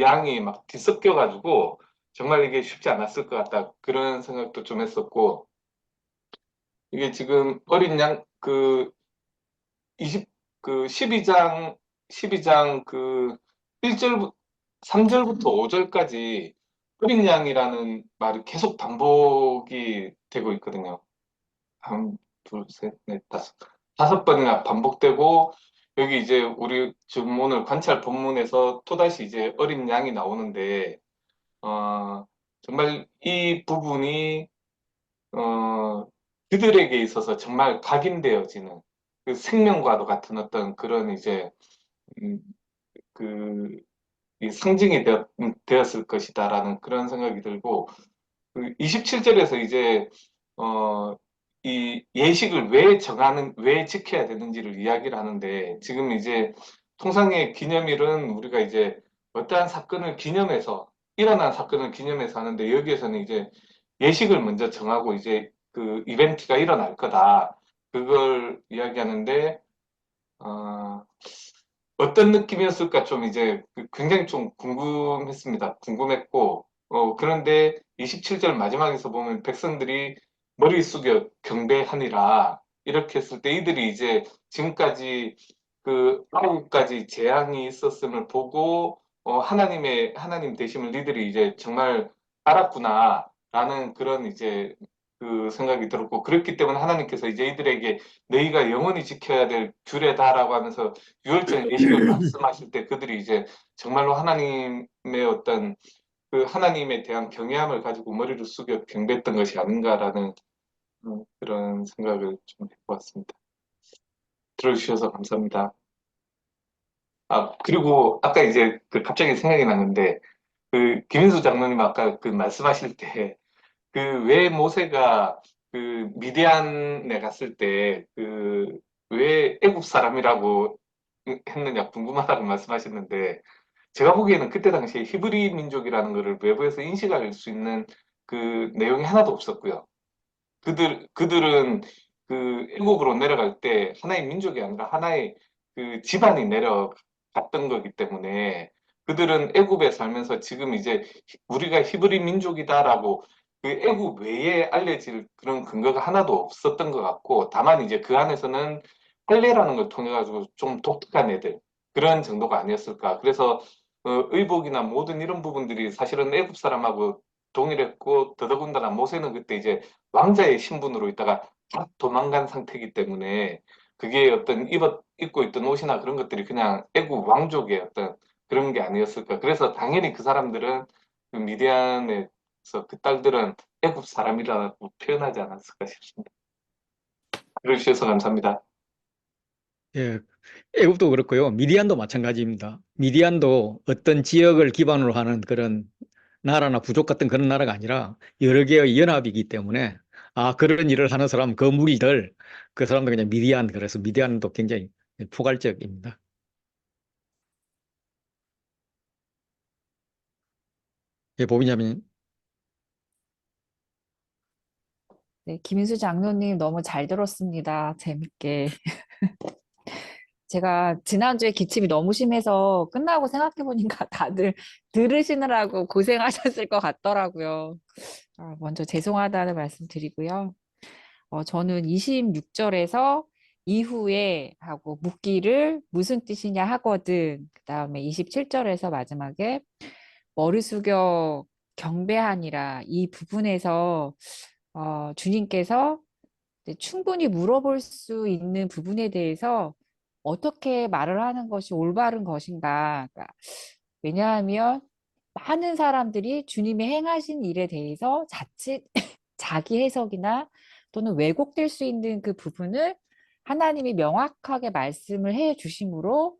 양이 막 뒤섞여가지고 정말 이게 쉽지 않았을 것 같다. 그런 생각도 좀 했었고, 이게 지금 어린 양, 20, 12장 1절, 3절부터 5절까지 어린 양이라는 말이 계속 반복이 되고 있거든요. 한, 둘, 셋, 넷, 다섯 번이나 반복되고, 여기 이제 우리 지금 오늘 관찰 본문에서 또다시 이제 어린 양이 나오는데, 정말 이 부분이, 그들에게 있어서 정말 각인되어지는 생명과도 같은 어떤 그런 이제, 음, 그, 이 상징이 되었을 것이다라는 그런 생각이 들고, 27절에서 이제 이 예식을 왜 지켜야 되는지를 이야기를 하는데 지금 이제 통상의 기념일은 우리가 이제 어떠한 사건을 기념해서 일어난 사건을 기념해서 하는데 여기에서는 이제 예식을 먼저 정하고 이제 그 이벤트가 일어날 거다. 그걸 이야기하는데 어, 어떤 느낌이었을까 좀 이제 굉장히 좀 궁금했습니다. 궁금했고, 그런데 27절 마지막에서 보면 백성들이 머리 숙여 경배하니라 이렇게 했을 때 이들이 이제 지금까지 9가지 재앙이 있었음을 보고, 하나님 되심을 이들이 이제 정말 알았구나라는 그런 이제 그 생각이 들었고, 그렇기 때문에 하나님께서 이제 이들에게 너희가 영원히 지켜야 될 규례다라고 하면서 유월절 예식을 말씀하실 때 그들이 이제 정말로 하나님의 어떤 하나님에 대한 경외함을 가지고 머리를 숙여 경배했던 것이 아닌가라는 그런 생각을 좀 해보았습니다. 들어주셔서 감사합니다. 그리고 아까 이제 갑자기 생각이 나는데 김인수 장로님 아까 말씀하실 때 왜 모세가 미디안에 갔을 때 왜 애굽 사람이라고 했느냐 궁금하다고 말씀하셨는데 제가 보기에는 그때 당시에 히브리 민족이라는 것을 외부에서 인식할 수 있는 내용이 하나도 없었고요. 그들은 애국으로 내려갈 때 하나의 민족이 아니라 하나의 집안이 내려갔던 거기 때문에 그들은 애국에 살면서 지금 이제 우리가 히브리 민족이다라고 애국 외에 알려질 그런 근거가 하나도 없었던 것 같고 다만 이제 그 안에서는 할례라는 걸 통해 가지고 좀 독특한 애들 그런 정도가 아니었을까. 그래서 의복이나 모든 이런 부분들이 사실은 애국 사람하고 동일했고 더더군다나 모세는 그때 이제 왕자의 신분으로 있다가 딱 도망간 상태이기 때문에 그게 어떤 입고 있던 옷이나 그런 것들이 그냥 애국 왕족의 어떤 그런 게 아니었을까. 그래서 당연히 그 사람들은 미디안에서 그 딸들은 애국 사람이라고 표현하지 않았을까 싶습니다. 들어주셔서 감사합니다. 예, 애국도 그렇고요. 미디안도 마찬가지입니다. 미디안도 어떤 지역을 기반으로 하는 그런 나라나 부족 같은 그런 나라가 아니라 여러 개의 연합이기 때문에 그런 일을 하는 사람, 그 무리들, 그 사람도 그냥 미디안, 그래서 미디안도 굉장히 포괄적입니다. 예, 보빈자님. 네, 김인수 장로님 너무 잘 들었습니다. 재밌게. 제가 지난주에 기침이 너무 심해서 끝나고 생각해보니까 다들 들으시느라고 고생하셨을 것 같더라고요. 먼저 죄송하다는 말씀 드리고요. 저는 26절에서 이후에 하고 묻기를 무슨 뜻이냐 하거든. 그 다음에 27절에서 마지막에 머리 숙여 경배하니라. 이 부분에서 주님께서 이제 충분히 물어볼 수 있는 부분에 대해서 어떻게 말을 하는 것이 올바른 것인가. 그러니까 왜냐하면 많은 사람들이 주님이 행하신 일에 대해서 자칫 자기 해석이나 또는 왜곡될 수 있는 그 부분을 하나님이 명확하게 말씀을 해 주심으로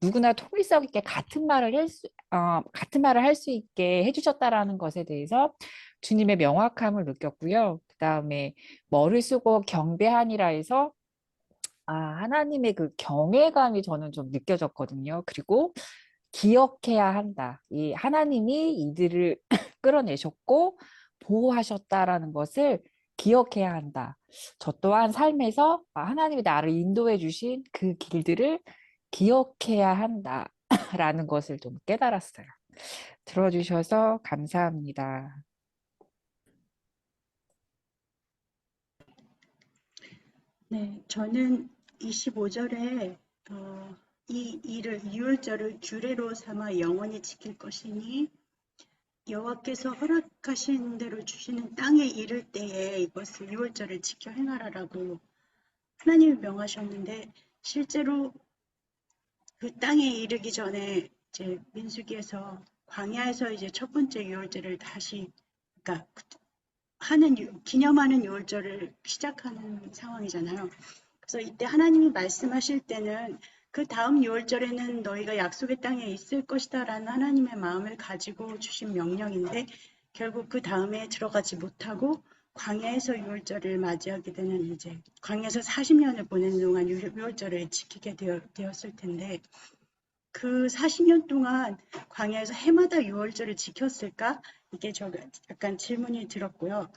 누구나 통일성 있게 같은 말을 할 수 있게 해주셨다라는 것에 대해서 주님의 명확함을 느꼈고요. 그 다음에 머리 쓰고 경배하니라 해서 하나님의 그 경외감이 저는 좀 느껴졌거든요. 그리고 기억해야 한다. 이 하나님이 이들을 끌어내셨고 보호하셨다라는 것을 기억해야 한다. 저 또한 삶에서 하나님이 나를 인도해 주신 그 길들을 기억해야 한다라는 것을 좀 깨달았어요. 들어주셔서 감사합니다. 네, 저는 25절에 이 일을 유월절을 규례로 삼아 영원히 지킬 것이니 여호와께서 허락하신 대로 주시는 땅에 이를 때에 이것을 유월절을 지켜 행하라라고 하나님이 명하셨는데 실제로 그 땅에 이르기 전에 이제 민수기에서 광야에서 이제 첫 번째 유월절을 다시 그러니까 기념하는 유월절을 시작하는 상황이잖아요. 그래서 이때 하나님이 말씀하실 때는 그 다음 유월절에는 너희가 약속의 땅에 있을 것이다 라는 하나님의 마음을 가지고 주신 명령인데 결국 그 다음에 들어가지 못하고 광야에서 유월절을 맞이하게 되는 이제 광야에서 40년을 보내는 동안 유월절을 지키게 되었을 텐데 그 40년 동안 광야에서 해마다 유월절을 지켰을까? 이게 저 약간 질문이 들었고요.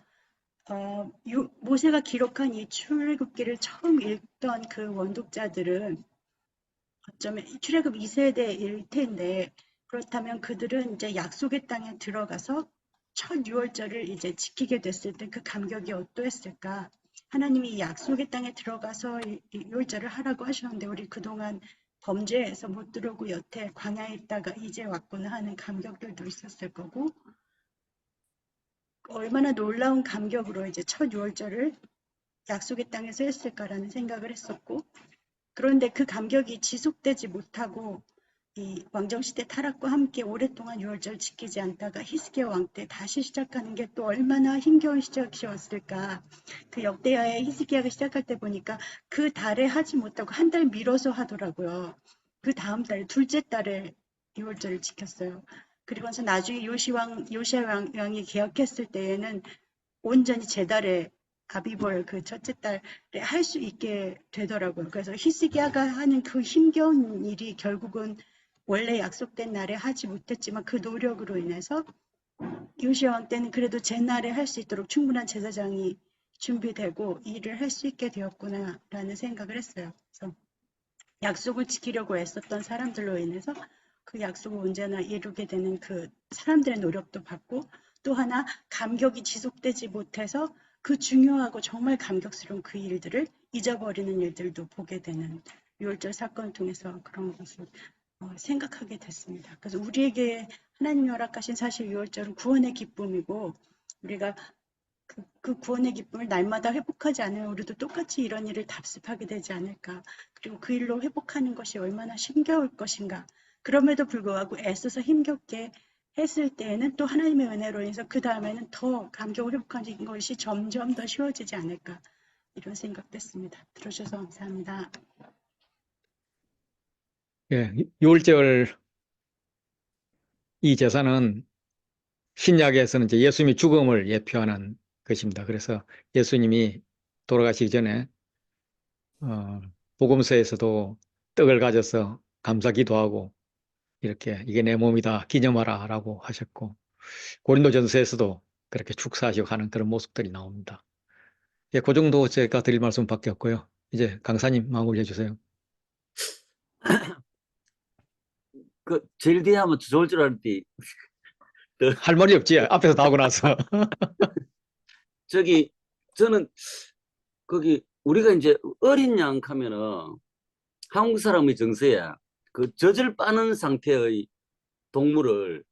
모세가 기록한 이 출애굽기를 처음 읽던 그 원독자들은 어쩌면 출애굽 2세대일 텐데 그렇다면 그들은 이제 약속의 땅에 들어가서 첫 유월절을 이제 지키게 됐을 때 그 감격이 어떠했을까? 하나님이 약속의 땅에 들어가서 유월절을 하라고 하셨는데 우리 그동안 범죄해서 못 들어오고 여태 광야에 있다가 이제 왔구나 하는 감격들도 있었을 거고 얼마나 놀라운 감격으로 이제 첫 유월절을 약속의 땅에서 했을까라는 생각을 했었고 그런데 그 감격이 지속되지 못하고 이 왕정시대 타락과 함께 오랫동안 유월절 지키지 않다가 히스기야 왕 때 다시 시작하는 게 또 얼마나 힘겨운 시작이었을까. 그 역대하에 히스기야가 시작할 때 보니까 그 달에 하지 못하고 한 달 미뤄서 하더라고요. 그 다음 달 둘째 달에 유월절을 지켰어요. 그리고서 나중에 요시야 왕이 개혁했을 때에는 온전히 제달에 아비벌 그 첫째 달에 할 수 있게 되더라고요. 그래서 히스기야가 하는 그 힘겨운 일이 결국은 원래 약속된 날에 하지 못했지만 그 노력으로 인해서 요시야 왕 때는 그래도 제 날에 할 수 있도록 충분한 제사장이 준비되고 일을 할 수 있게 되었구나라는 생각을 했어요. 그래서 약속을 지키려고 애썼던 사람들로 인해서 그 약속을 언제나 이루게 되는 그 사람들의 노력도 받고 또 하나 감격이 지속되지 못해서 그 중요하고 정말 감격스러운 그 일들을 잊어버리는 일들도 보게 되는 유월절 사건을 통해서 그런 것을 생각하게 됐습니다. 그래서 우리에게 하나님이 허락하신 사실 유월절은 구원의 기쁨이고 우리가 그 구원의 기쁨을 날마다 회복하지 않으면 우리도 똑같이 이런 일을 답습하게 되지 않을까. 그리고 그 일로 회복하는 것이 얼마나 힘겨울 것인가. 그럼에도 불구하고 애써서 힘겹게 했을 때에는 또 하나님의 은혜로 인해서 그 다음에는 더 감격을 회복하는 것이 점점 더 쉬워지지 않을까. 이런 생각됐습니다. 들어주셔서 감사합니다. 예, 유월절 이 제사는 신약에서는 이제 예수님의 죽음을 예표하는 것입니다. 그래서 예수님이 돌아가시기 전에 복음서에서도 떡을 가져서 감사 기도하고 이렇게 이게 내 몸이다 기념하라 라고 하셨고 고린도전서에서도 그렇게 축사하시고 하는 그런 모습들이 나옵니다. 예, 그 정도 제가 드릴 말씀밖에 없고요. 이제 강사님 마무리해 주세요. 그 제일 뒤에 하면 좋을 줄 알았지. 할 말이 없지. 앞에서 다 하고 나서. 저기 저는 거기 우리가 이제 어린 양 하면은 한국 사람의 정서에 그 젖을 빠는 상태의 동물을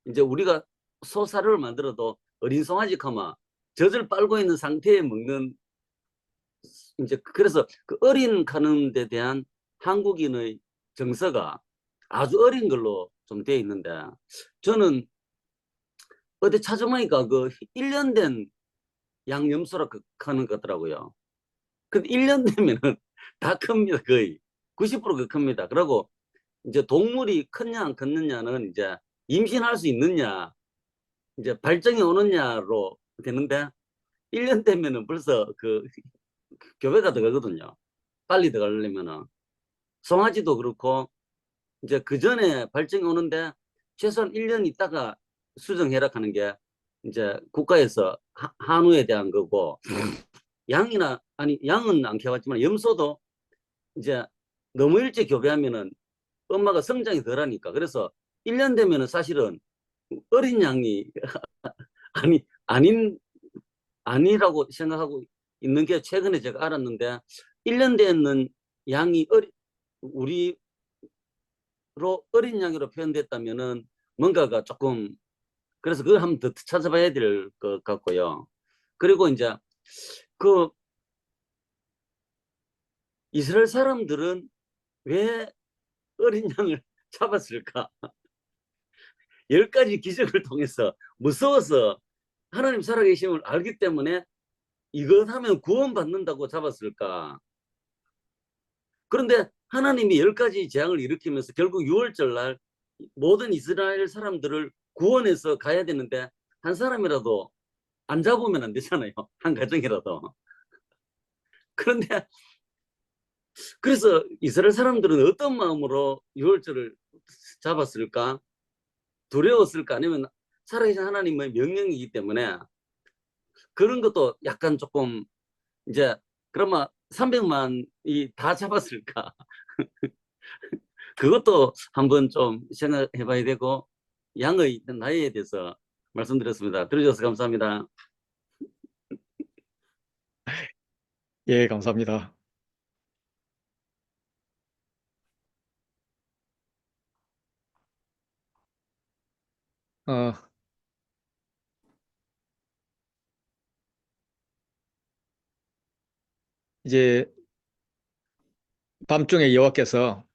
이제 우리가 소사료를 만들어도 어린 송아지 카마 젖을 빨고 있는 상태에 먹는 이제 그래서 그 어린 가는 데 대한 한국인의 정서가 아주 어린 걸로 좀 되어 있는데 저는 어디 찾아보니까 그 1년 된 양염소라 하는 것 같더라고요. 근데 1년 되면은 다 큽니다. 거의 90%가 큽니다. 그리고 이제 동물이 크냐 안 컸느냐는 이제 임신할 수 있느냐 이제 발정이 오느냐로 되는데 1년 되면은 벌써 그 교배가 들어가거든요. 빨리 들어가려면은 송아지도 그렇고 이제 그 전에 발정이 오는데 최소한 1년 있다가 수정해라 하는 게 이제 국가에서 한우에 대한 거고 양이나 아니 양은 안 키워봤지만 염소도 이제 너무 일찍 교배하면은 엄마가 성장이 덜하니까 그래서 1년 되면은 사실은 어린 양이 아니라고 생각하고 있는 게 최근에 제가 알았는데 1년 되는 양이 우리로 어린 양으로 표현됐다면은 뭔가가 조금 그래서 그걸 한번 더 찾아봐야 될 것 같고요. 그리고 이제 그 이스라엘 사람들은 왜 어린 양을 잡았을까? 10가지 기적을 통해서 무서워서 하나님 살아계심을 알기 때문에 이것 하면 구원받는다고 잡았을까? 그런데 하나님이 10가지 재앙을 일으키면서 결국 6월절 날 모든 이스라엘 사람들을 구원해서 가야 되는데 한 사람이라도 안 잡으면 안 되잖아요. 한 가정이라도. 그런데 그래서 이스라엘 사람들은 어떤 마음으로 6월절을 잡았을까? 두려웠을까? 아니면 살아계신 하나님의 명령이기 때문에 그런 것도 약간 조금 이제 그러면 300만이 다 잡았을까? 그것도 한번 좀 생각해 봐야 되고 양의 나이에 대해서 말씀드렸습니다. 들어주셔서 감사합니다. 예, 감사합니다. 어, 이제 밤중에 여호와께서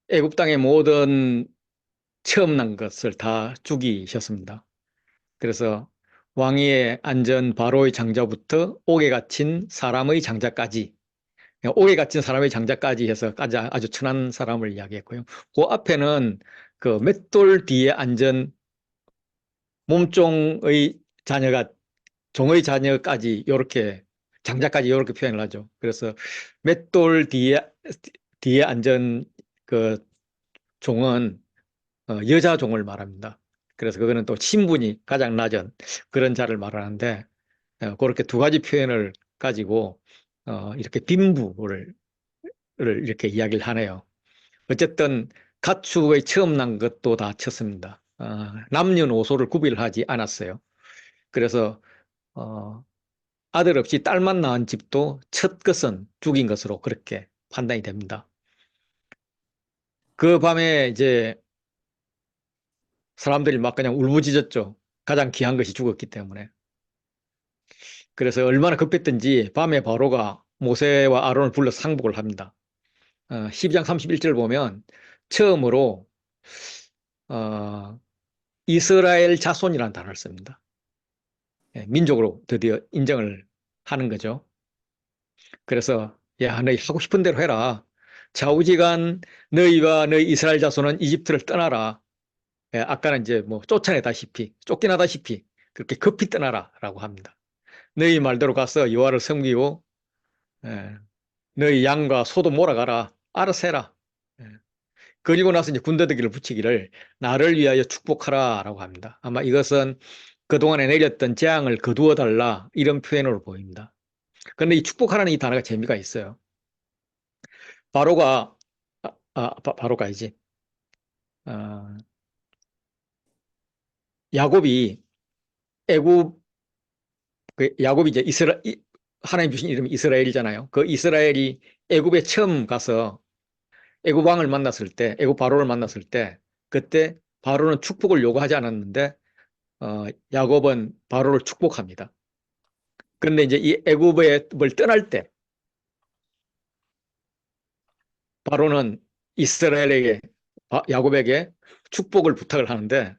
애굽 땅의 모든 처음 난 것을 다 죽이셨습니다. 그래서 왕위에 앉은 바로의 장자부터 옥에 갇힌 사람의 장자까지, 옥에 갇힌 사람의 장자까지 해서 아주 천한 사람을 이야기했고요. 그 앞에는 그 맷돌 뒤에 앉은 몸종의 자녀가 종의 자녀까지 이렇게 장자까지 이렇게 표현을 하죠. 그래서 맷돌 뒤에 앉은 그 종은 여자 종을 말합니다. 그래서 그거는 또 신분이 가장 낮은 그런 자를 말하는데 그렇게 두 가지 표현을 가지고 이렇게 빈부를 이렇게 이야기를 하네요. 어쨌든 가축의 처음 난 것도 다 쳤습니다. 남녀노소를 구별하지 않았어요. 그래서 아들 없이 딸만 낳은 집도 첫 것은 죽인 것으로 그렇게 판단이 됩니다. 그 밤에 이제 사람들이 막 그냥 울부짖었죠. 가장 귀한 것이 죽었기 때문에. 그래서 얼마나 급했던지 밤에 바로가 모세와 아론을 불러 상복을 합니다. 12장 31절 보면 처음으로 이스라엘 자손이라는 단어를 씁니다. 민족으로 드디어 인정을 하는 거죠. 그래서 야, 너희 하고 싶은 대로 해라. 좌우지간 너희와 너희 이스라엘 자손은 이집트를 떠나라. 아까는 이제 뭐 쫓겨나다시피 그렇게 급히 떠나라라고 합니다. 너희 말대로 가서 여호와를 섬기고 너희 양과 소도 몰아가라. 알아서 해라. 그리고 나서 이제 군더더기를 붙이기를 나를 위하여 축복하라라고 합니다. 아마 이것은 그동안에 내렸던 재앙을 거두어 달라 이런 표현으로 보입니다. 그런데 이 축복하라는 이 단어가 재미가 있어요. 바로가 바로가이지. 야곱이 애굽 그 야곱이 이제 하나님 주신 이름이 이스라엘이잖아요. 그 이스라엘이 애굽에 처음 가서 애굽 왕을 만났을 때, 애굽 바로를 만났을 때, 그때 바로는 축복을 요구하지 않았는데 야곱은 바로를 축복합니다. 그런데 이제 이 애굽을 떠날 때 바로는 이스라엘에게 야곱에게 축복을 부탁을 하는데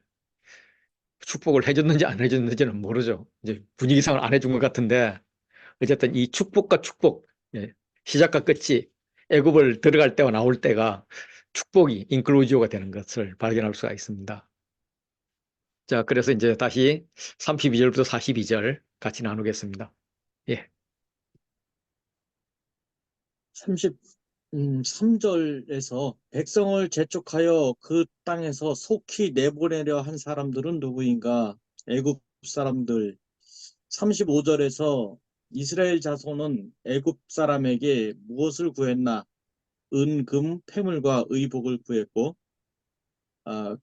축복을 해줬는지 안 해줬는지는 모르죠. 이제 분위기상을 안 해준 것 같은데 어쨌든 이 축복과 축복, 예, 시작과 끝이 애굽을 들어갈 때와 나올 때가 축복이 인클루지오가 되는 것을 발견할 수가 있습니다. 자, 그래서 이제 다시 32절부터 42절 같이 나누겠습니다. 예. 33절에서 백성을 재촉하여 그 땅에서 속히 내보내려 한 사람들은 누구인가? 애굽 사람들. 35절에서 이스라엘 자손은 애굽 사람에게 무엇을 구했나? 은, 금, 패물과 의복을 구했고,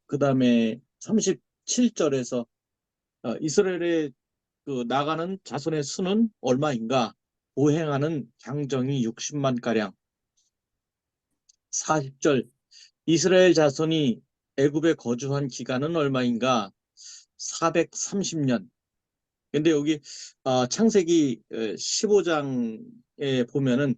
그 다음에 37절에서 이스라엘의 그 나가는 자손의 수는 얼마인가? 보행하는 장정이 60만 가량. 40절 이스라엘 자손이 애굽에 거주한 기간은 얼마인가? 430년. 근데 여기 창세기 15장에 보면은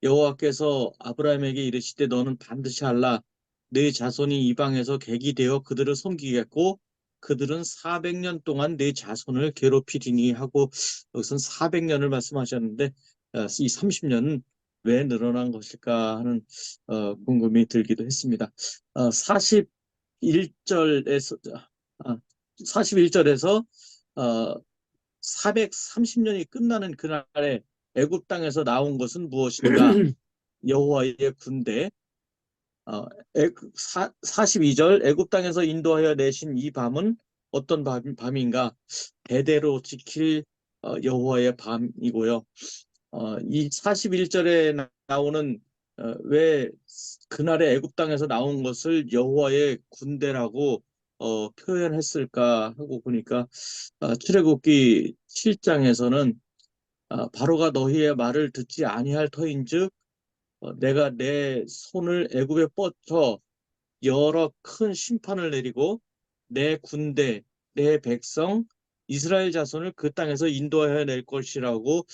여호와께서 아브라함에게 이르시되 너는 반드시 알라 네 자손이 이방에서 객이 되어 그들을 섬기겠고 그들은 400년 동안 네 자손을 괴롭히리니 하고 여기서는 400년을 말씀하셨는데 이 30년은 왜 늘어난 것일까 하는 궁금이 들기도 했습니다. 41절에서 430년이 끝나는 그날에 애굽 땅에서 나온 것은 무엇인가? 여호와의 군대. 42절 애굽 땅에서 인도하여 내신 이 밤은 어떤 밤인가? 대대로 지킬 여호와의 밤이고요. 이 41절에 나오는 왜 그날에 애굽 땅에서 나온 것을 여호와의 군대라고 표현했을까 하고 보니까 출애굽기 7장에서는 바로가 너희의 말을 듣지 아니할 터인즉 내가 내 손을 애굽에 뻗쳐 여러 큰 심판을 내리고 내 군대, 내 백성, 이스라엘 자손을 그 땅에서 인도하여 낼 것이라고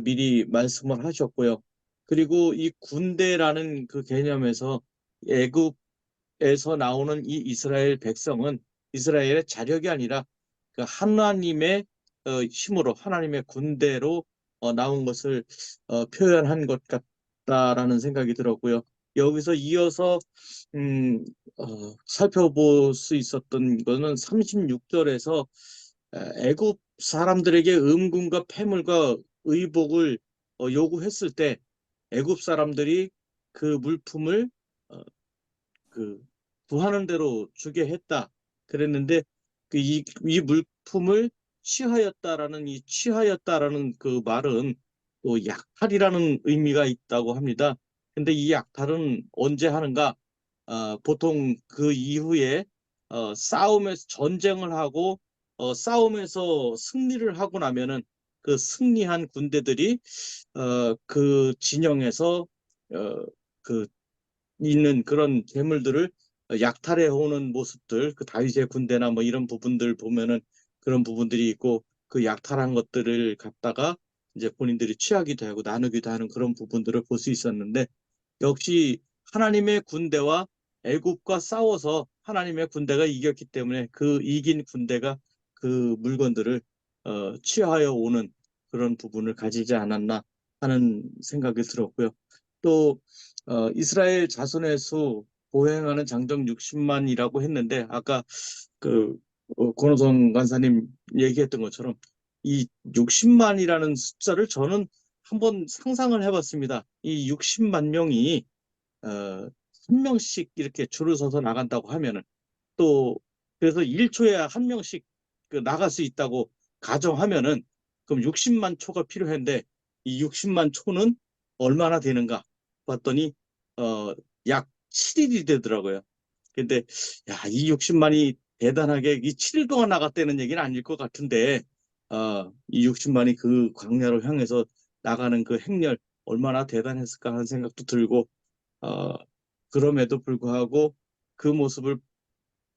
미리 말씀을 하셨고요. 그리고 이 군대라는 그 개념에서 애굽에서 나오는 이 이스라엘 백성은 이스라엘의 자력이 아니라 그 하나님의 힘으로 하나님의 군대로 나온 것을 표현한 것 같다라는 생각이 들었고요. 여기서 이어서 살펴볼 수 있었던 것은 36절에서 애굽 사람들에게 음금과 패물과 의복을 요구했을 때 애굽 사람들이 그 물품을 그 구하는 대로 주게 했다. 그랬는데 이 물품을 취하였다라는 이 취하였다라는 그 말은 또 약탈이라는 의미가 있다고 합니다. 근데 이 약탈은 언제 하는가? 보통 그 이후에 싸움에서 전쟁을 하고 싸움에서 승리를 하고 나면은 그 승리한 군대들이 그 진영에서 그 있는 그런 괴물들을 약탈해 오는 모습들, 그 다윗의 군대나 뭐 이런 부분들 보면은 그런 부분들이 있고 그 약탈한 것들을 갖다가 이제 본인들이 취하기도 하고 나누기도 하는 그런 부분들을 볼 수 있었는데 역시 하나님의 군대와 애굽과 싸워서 하나님의 군대가 이겼기 때문에 그 이긴 군대가 그 물건들을 취하여 오는 그런 부분을 가지지 않았나 하는 생각이 들었고요. 또 이스라엘 자손의 수 보행하는 장정 60만이라고 했는데 아까 그 권호성 간사님 얘기했던 것처럼 이 60만이라는 숫자를 저는 한번 상상을 해봤습니다. 이 60만 명이 한 명씩 이렇게 줄을 서서 나간다고 하면은 또 그래서 1초에 한 명씩 그 나갈 수 있다고 가정하면은 그럼 60만 초가 필요한데 이 60만 초는 얼마나 되는가 봤더니 약 7일이 되더라고요. 근데 야, 이 60만이 대단하게 이 7일 동안 나갔다는 얘기는 아닐 것 같은데 이 60만이 그 광야를 향해서 나가는 그 행렬 얼마나 대단했을까 하는 생각도 들고 그럼에도 불구하고 그 모습을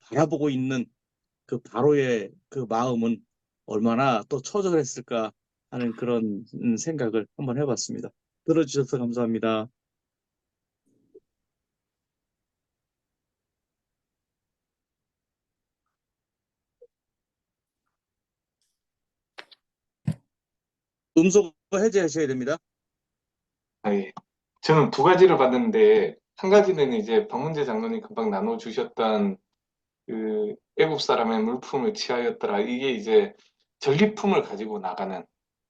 바라보고 있는 그 바로의 그 마음은 얼마나 또 처절했을까 하는 그런 생각을 한번 해봤습니다. 들어주셔서 감사합니다. 음소 해제하셔야 됩니다. 예. 저는 두 가지를 봤는데, 한 가지는 이제 박문재 장로님 금방 나눠주셨던 그 애국 사람의 물품을 취하였더라. 이게 이제 전리품을 가지고 나가는,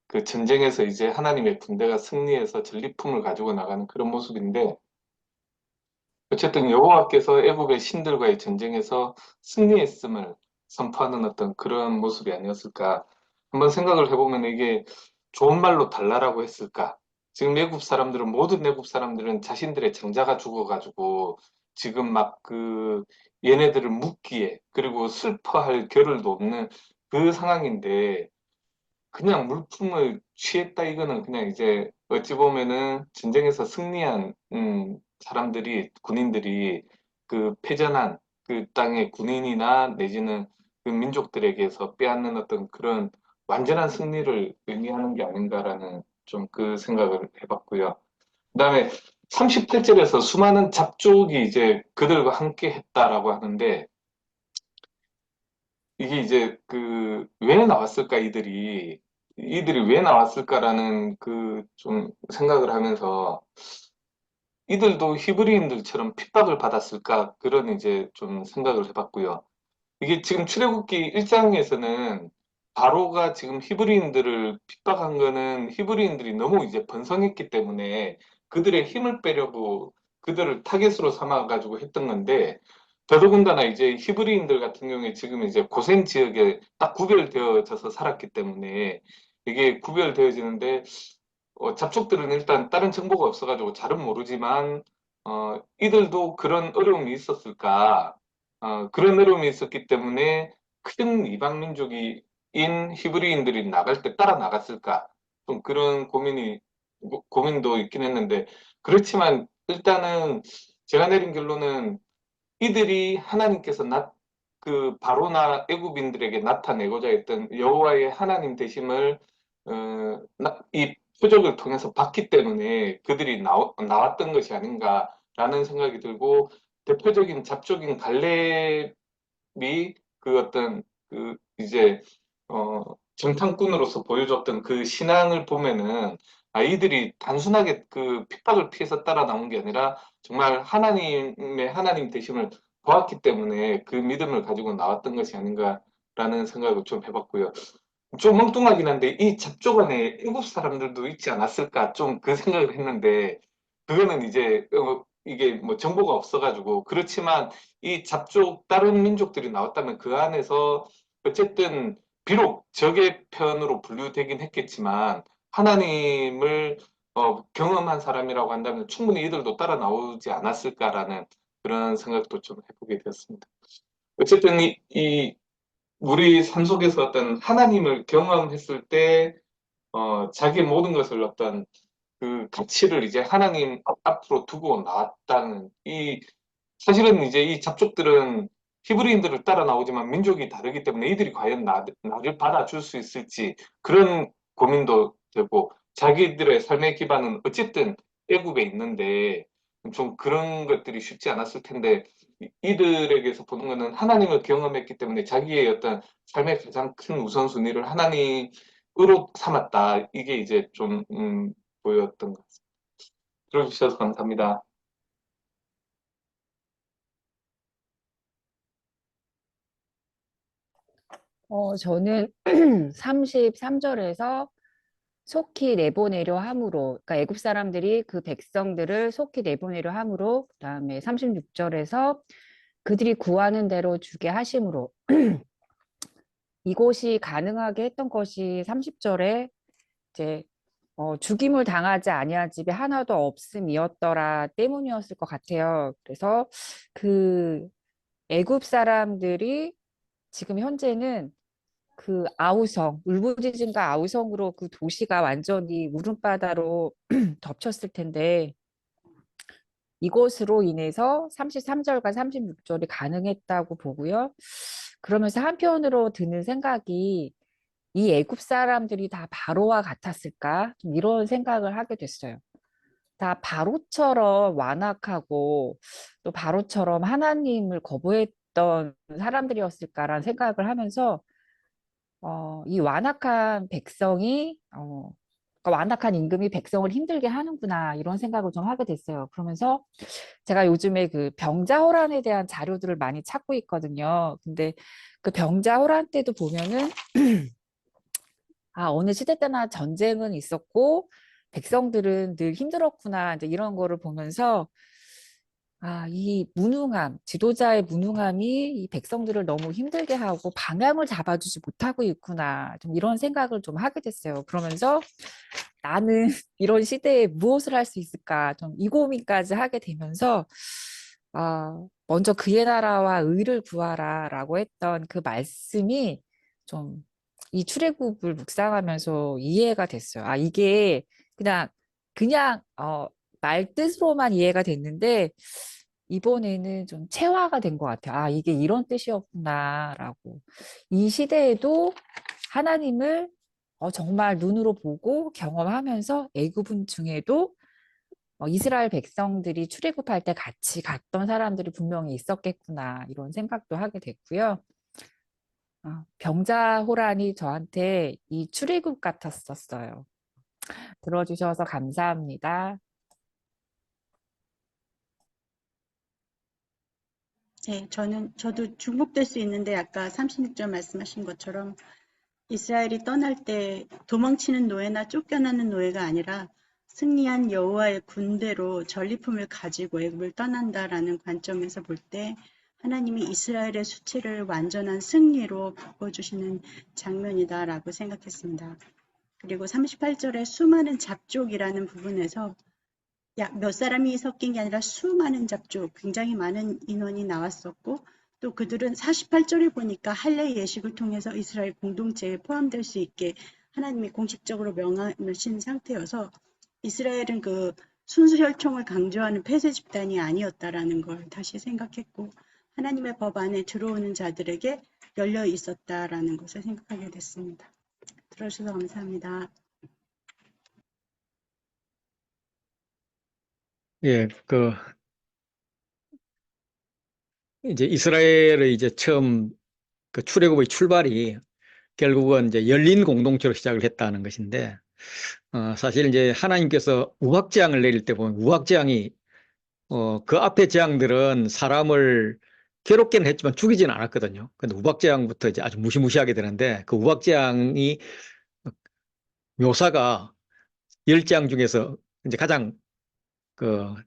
그 전쟁에서 이제 하나님의 군대가 승리해서 전리품을 가지고 나가는 그런 모습인데, 어쨌든 여호와께서 애국의 신들과의 전쟁에서 승리했음을 선포하는 어떤 그런 모습이 아니었을까. 한번 생각을 해보면 이게 좋은 말로 달라라고 했을까. 지금 외국 사람들은, 모든 외국 사람들은 자신들의 장자가 죽어가지고 지금 막 그 얘네들을 묻기에, 그리고 슬퍼할 겨를도 없는 그 상황인데, 그냥 물품을 취했다 이거는 그냥 이제 어찌 보면은 전쟁에서 승리한 사람들이, 군인들이 그 패전한 그 땅의 군인이나 내지는 그 민족들에게서 빼앗는 어떤 그런 완전한 승리를 의미하는 게 아닌가라는 좀 그 생각을 해봤고요. 그다음에 38절에서 수많은 잡족이 이제 그들과 함께 했다라고 하는데, 이게 이제 그 왜 나왔을까, 이들이 왜 나왔을까라는 그 좀 생각을 하면서, 이들도 히브리인들처럼 핍박을 받았을까, 그런 이제 좀 생각을 해봤고요. 이게 지금 출애굽기 1장에서는 바로가 지금 히브리인들을 핍박한 거는 히브리인들이 너무 이제 번성했기 때문에 그들의 힘을 빼려고 그들을 타겟으로 삼아가지고 했던 건데, 더더군다나 이제 히브리인들 같은 경우에 지금 이제 고센 지역에 딱 구별되어져서 살았기 때문에 이게 구별되어지는데, 잡족들은 일단 다른 정보가 없어가지고 잘은 모르지만, 이들도 그런 어려움이 있었을까? 그런 어려움이 있었기 때문에 큰 이방 민족인 히브리인들이 나갈 때 따라 나갔을까? 좀 그런 고민도 있긴 했는데, 그렇지만 일단은 제가 내린 결론은 이들이 하나님께서 그 바로나 애굽인들에게 나타내고자 했던 여호와의 하나님 되심을 이 표적을 통해서 봤기 때문에 그들이 나왔던 것이 아닌가라는 생각이 들고, 대표적인 잡족인 갈렙이 그 어떤 그 이제 정탐꾼으로서 보여줬던 그 신앙을 보면은, 이들이 단순하게 그 핍박을 피해서 따라 나온 게 아니라 정말 하나님의 하나님 되심을 보았기 때문에 그 믿음을 가지고 나왔던 것이 아닌가라는 생각을 좀 해봤고요. 좀 엉뚱하긴 한데 이 잡족 안에 애국 사람들도 있지 않았을까, 좀 그 생각을 했는데, 그거는 이제 이게 뭐 정보가 없어가지고. 그렇지만 이 잡족 다른 민족들이 나왔다면 그 안에서 어쨌든 비록 적의 편으로 분류되긴 했겠지만 하나님을 경험한 사람이라고 한다면 충분히 이들도 따라 나오지 않았을까라는 그런 생각도 좀 해보게 되었습니다. 어쨌든 이 우리 삶 속에서 어떤 하나님을 경험했을 때 자기 모든 것을 어떤 그 가치를 이제 하나님 앞으로 두고 나왔다는, 사실은 이제 이 잡족들은 히브리인들을 따라 나오지만 민족이 다르기 때문에 이들이 과연 나를 받아줄 수 있을지, 그런 고민도 되고, 자기들의 삶의 기반은 어쨌든 애굽에 있는데 좀 그런 것들이 쉽지 않았을 텐데, 이들에게서 보는 거는 하나님을 경험했기 때문에 자기의 어떤 삶의 가장 큰 우선순위를 하나님으로 삼았다. 이게 이제 좀 보였던 것 같습니다. 들어주셔서 감사합니다. 저는 33절에서 속히 내보내려 함으로, 그러니까 애굽 사람들이 그 백성들을 속히 내보내려 함으로, 그다음에 36절에서 그들이 구하는 대로 주게 하심으로, 이곳이 가능하게 했던 것이 30절에 이제 죽임을 당하지 아니한 집이 하나도 없음이었더라 때문이었을 것 같아요. 그래서 그 애굽 사람들이 지금 현재는 그 아우성, 울부짖음과 아우성으로 그 도시가 완전히 울음바다로 덮쳤을 텐데 이것으로 인해서 33절과 36절이 가능했다고 보고요. 그러면서 한편으로 드는 생각이 이 애굽 사람들이 다 바로와 같았을까? 좀 이런 생각을 하게 됐어요. 다 바로처럼 완악하고 또 바로처럼 하나님을 거부했던 사람들이었을까라는 생각을 하면서 이 완악한 백성이 그러니까 완악한 임금이 백성을 힘들게 하는구나 이런 생각을 좀 하게 됐어요. 그러면서 제가 요즘에 그 병자호란에 대한 자료들을 많이 찾고 있거든요. 근데 그 병자호란 때도 보면은 어느 시대 때나 전쟁은 있었고 백성들은 늘 힘들었구나 이제 이런 거를 보면서 이 무능함, 지도자의 무능함이 이 백성들을 너무 힘들게 하고 방향을 잡아주지 못하고 있구나. 좀 이런 생각을 좀 하게 됐어요. 그러면서 나는 이런 시대에 무엇을 할 수 있을까? 좀 이 고민까지 하게 되면서 먼저 그의 나라와 의를 구하라라고 했던 그 말씀이 좀 이 출애굽을 묵상하면서 이해가 됐어요. 이게 그냥 말 뜻으로만 이해가 됐는데 이번에는 좀 체화가 된 것 같아요. 이게 이런 뜻이었구나라고. 이 시대에도 하나님을 정말 눈으로 보고 경험하면서 애굽은 중에도 이스라엘 백성들이 출애굽할 때 같이 갔던 사람들이 분명히 있었겠구나 이런 생각도 하게 됐고요. 병자호란이 저한테 이 출애굽 같았었어요. 들어주셔서 감사합니다. 네, 저도 중복될 수 있는데 아까 36절 말씀하신 것처럼 이스라엘이 떠날 때 도망치는 노예나 쫓겨나는 노예가 아니라 승리한 여호와의 군대로 전리품을 가지고 애굽을 떠난다라는 관점에서 볼 때 하나님이 이스라엘의 수치를 완전한 승리로 바꿔주시는 장면이다라고 생각했습니다. 그리고 38절에 수많은 잡족이라는 부분에서 몇 사람이 섞인 게 아니라 수많은 잡족, 굉장히 많은 인원이 나왔었고 또 그들은 48절에 보니까 할례 예식을 통해서 이스라엘 공동체에 포함될 수 있게 하나님이 공식적으로 명하신 상태여서 이스라엘은 그 순수혈통을 강조하는 폐쇄 집단이 아니었다라는 걸 다시 생각했고 하나님의 법 안에 들어오는 자들에게 열려 있었다라는 것을 생각하게 됐습니다. 들어주셔서 감사합니다. 예, 이제 이스라엘의 이제 처음 그 출애굽의 출발이 결국은 이제 열린 공동체로 시작을 했다는 것인데, 사실 이제 하나님께서 우박재앙을 내릴 때 보면 우박재앙이 그 앞에 재앙들은 사람을 괴롭게는 했지만 죽이지는 않았거든요. 근데 우박재앙부터 이제 아주 무시무시하게 되는데 그 우박재앙이 묘사가 10재앙 중에서 이제 가장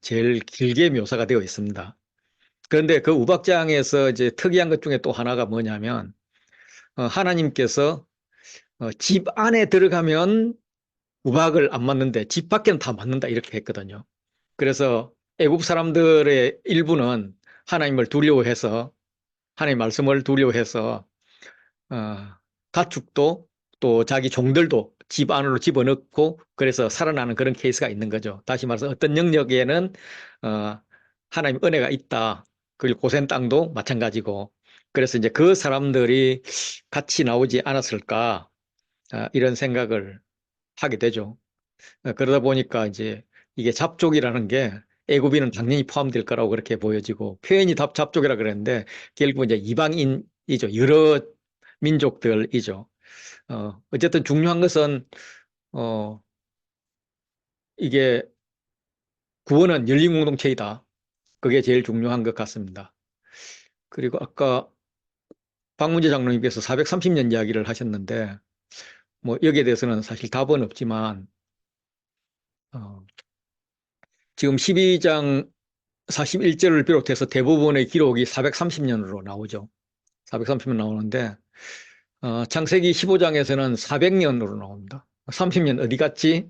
제일 길게 묘사가 되어 있습니다. 그런데 그 우박재앙에서 이제 특이한 것 중에 또 하나가 뭐냐면 하나님께서 집 안에 들어가면 우박을 안 맞는데 집 밖에는 다 맞는다 이렇게 했거든요. 그래서 애굽 사람들의 일부는 하나님을 두려워해서 하나님 말씀을 두려워해서 가축도 또 자기 종들도 집 안으로 집어넣고 그래서 살아나는 그런 케이스가 있는 거죠. 다시 말해서 어떤 영역에는 하나님 은혜가 있다. 그리고 고센 땅도 마찬가지고 그래서 이제 그 사람들이 같이 나오지 않았을까 이런 생각을 하게 되죠. 그러다 보니까 이제 이게 잡족이라는 게 애굽인은 당연히 포함될 거라고 그렇게 보여지고 표현이 잡족이라 그랬는데 결국 이제 이방인이죠. 여러 민족들이죠. 어쨌든 중요한 것은 이게 구원은 열린 공동체이다. 그게 제일 중요한 것 같습니다. 그리고 아까 박문재 장로님께서 430년 이야기를 하셨는데 뭐 여기에 대해서는 사실 답은 없지만 지금 12장 41절을 비롯해서 대부분의 기록이 430년으로 나오죠. 430년 나오는데 창세기 15장에서는 400년으로 나옵니다. 30년 어디 갔지?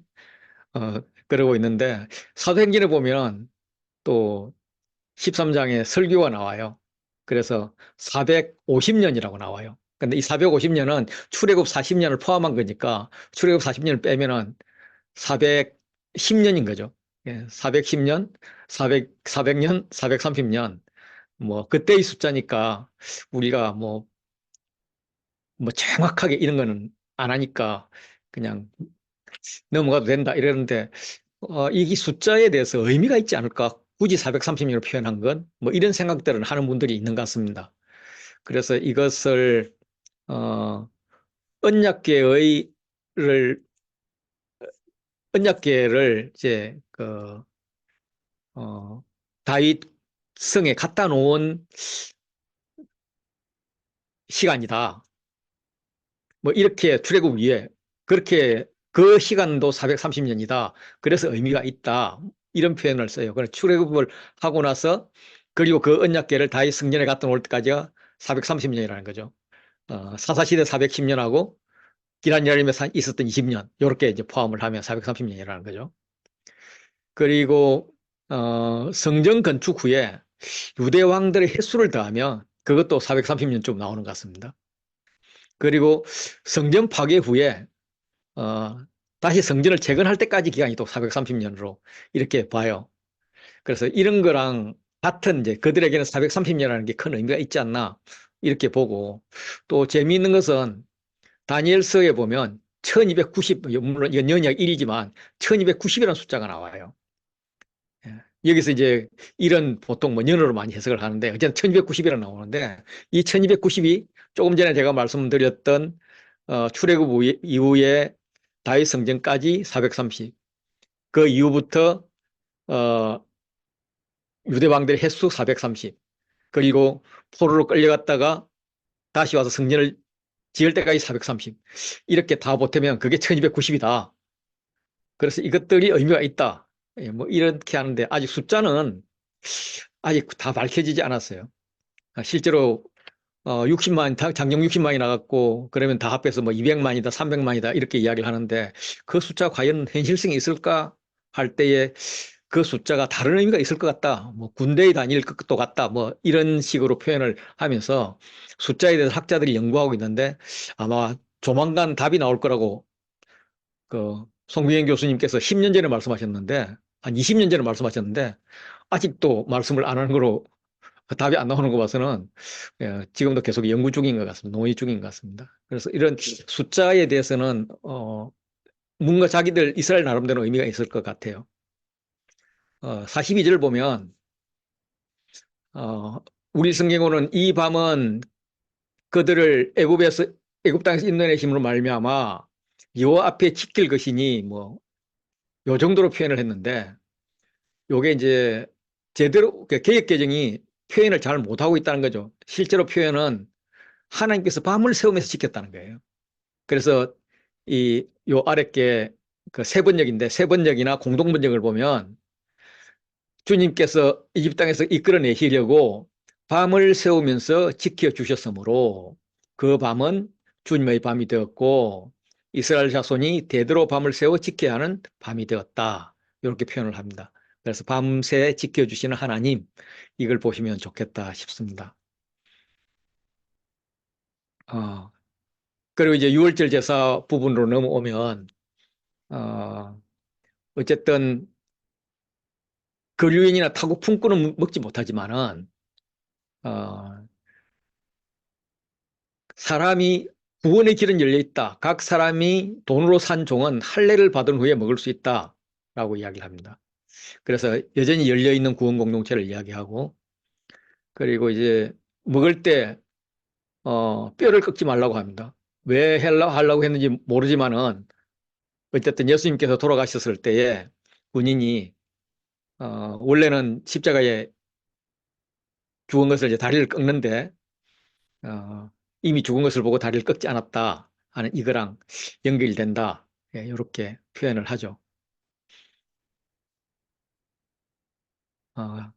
그러고 있는데 사도행전에 보면 또 13장에 설교가 나와요. 그래서 450년이라고 나와요. 근데 이 450년은 출애굽 40년을 포함한 거니까 출애굽 40년을 빼면은 410년인 거죠. 예, 410년, 400년, 430년. 뭐 그때의 숫자니까 우리가 뭐 정확하게 이런 거는 안 하니까 그냥 넘어가도 된다 이러는데 이 숫자에 대해서 의미가 있지 않을까? 굳이 430년을 표현한 건 뭐 이런 생각들을 하는 분들이 있는 것 같습니다. 그래서 이것을 언약계의 언약계를 이제 다윗 성에 갖다 놓은 시간이다. 뭐 이렇게 출애굽 위에 그렇게 그 시간도 430년이다. 그래서 의미가 있다. 이런 표현을 써요. 그래서 출애굽을 하고 나서 그리고 그 언약궤를 다윗 성전에 갖다 놓을 때까지가 430년이라는 거죠. 사사시대 410년하고 기란 여름에 있었던 20년 이렇게 이제 포함을 하면 430년이라는 거죠. 그리고 성전 건축 후에 유대 왕들의 횟수를 더하면 그것도 430년쯤 나오는 것 같습니다. 그리고 성전 파괴 후에 다시 성전을 재건할 때까지 기간이 또 430년으로 이렇게 봐요. 그래서 이런 거랑 같은 이제 그들에게는 430년이라는 게 큰 의미가 있지 않나 이렇게 보고 또 재미있는 것은 다니엘서에 보면 1290, 물론 이건 연약 1이지만 1290이라는 숫자가 나와요. 예. 여기서 이제 이런 보통 뭐 년으로 많이 해석을 하는데 어쨌든 1290이라 나오는데 이 1290이 조금 전에 제가 말씀드렸던 출애굽 이후에 다윗 성전까지 430, 그 이후부터 유대 왕들의 횟수 430, 그리고 포로로 끌려갔다가 다시 와서 성전을 지을 때까지 430, 이렇게 다 보태면 그게 1290이다. 그래서 이것들이 의미가 있다. 예, 뭐 이렇게 하는데 아직 숫자는 아직 다 밝혀지지 않았어요. 실제로 60만, 장정 60만이 나갔고 그러면 다 합해서 뭐 200만이다, 300만이다 이렇게 이야기를 하는데 그 숫자가 과연 현실성이 있을까 할 때에 그 숫자가 다른 의미가 있을 것 같다. 뭐 군대에 다닐 것도 같다. 뭐 이런 식으로 표현을 하면서 숫자에 대해서 학자들이 연구하고 있는데 아마 조만간 답이 나올 거라고 송비행 교수님께서 10년 전에 말씀하셨는데 한 20년 전에 말씀하셨는데 아직도 말씀을 안 하는 거로 답이 안 나오는 거 봐서는 지금도 계속 연구 중인 것 같습니다. 논의 중인 것 같습니다. 그래서 이런 숫자에 대해서는 뭔가 자기들 이스라엘 나름대로 의미가 있을 것 같아요. 42절 보면 우리 성경으로는 이 밤은 그들을 애굽 땅에서 인도의 힘으로 말미암아 여호와 앞에 지킬 것이니 뭐 요 정도로 표현을 했는데 요게 이제 제대로 개역 개정이 표현을 잘 못하고 있다는 거죠. 실제로 표현은 하나님께서 밤을 새우면서 지켰다는 거예요. 그래서 요 아랫게 그 세번역인데 세번역이나 공동번역을 보면 주님께서 이집트 땅에서 이끌어내시려고 밤을 새우면서 지켜주셨으므로 그 밤은 주님의 밤이 되었고 이스라엘 자손이 대대로 밤을 새워 지켜야 하는 밤이 되었다. 이렇게 표현을 합니다. 그래서 밤새 지켜주시는 하나님, 이걸 보시면 좋겠다 싶습니다. 그리고 이제 유월절 제사 부분으로 넘어오면 어쨌든 거류인이나 타고 품꾼은 먹지 못하지만은 사람이 구원의 길은 열려 있다. 각 사람이 돈으로 산 종은 할례를 받은 후에 먹을 수 있다라고 이야기를 합니다. 그래서 여전히 열려 있는 구원 공동체를 이야기하고 그리고 이제 먹을 때 뼈를 꺾지 말라고 합니다. 왜 하려고 했는지 모르지만은 어쨌든 예수님께서 돌아가셨을 때에 군인이 원래는 십자가에 죽은 것을 이제 다리를 꺾는데 이미 죽은 것을 보고 다리를 꺾지 않았다 하는 이거랑 연결된다. 예, 이렇게 표현을 하죠.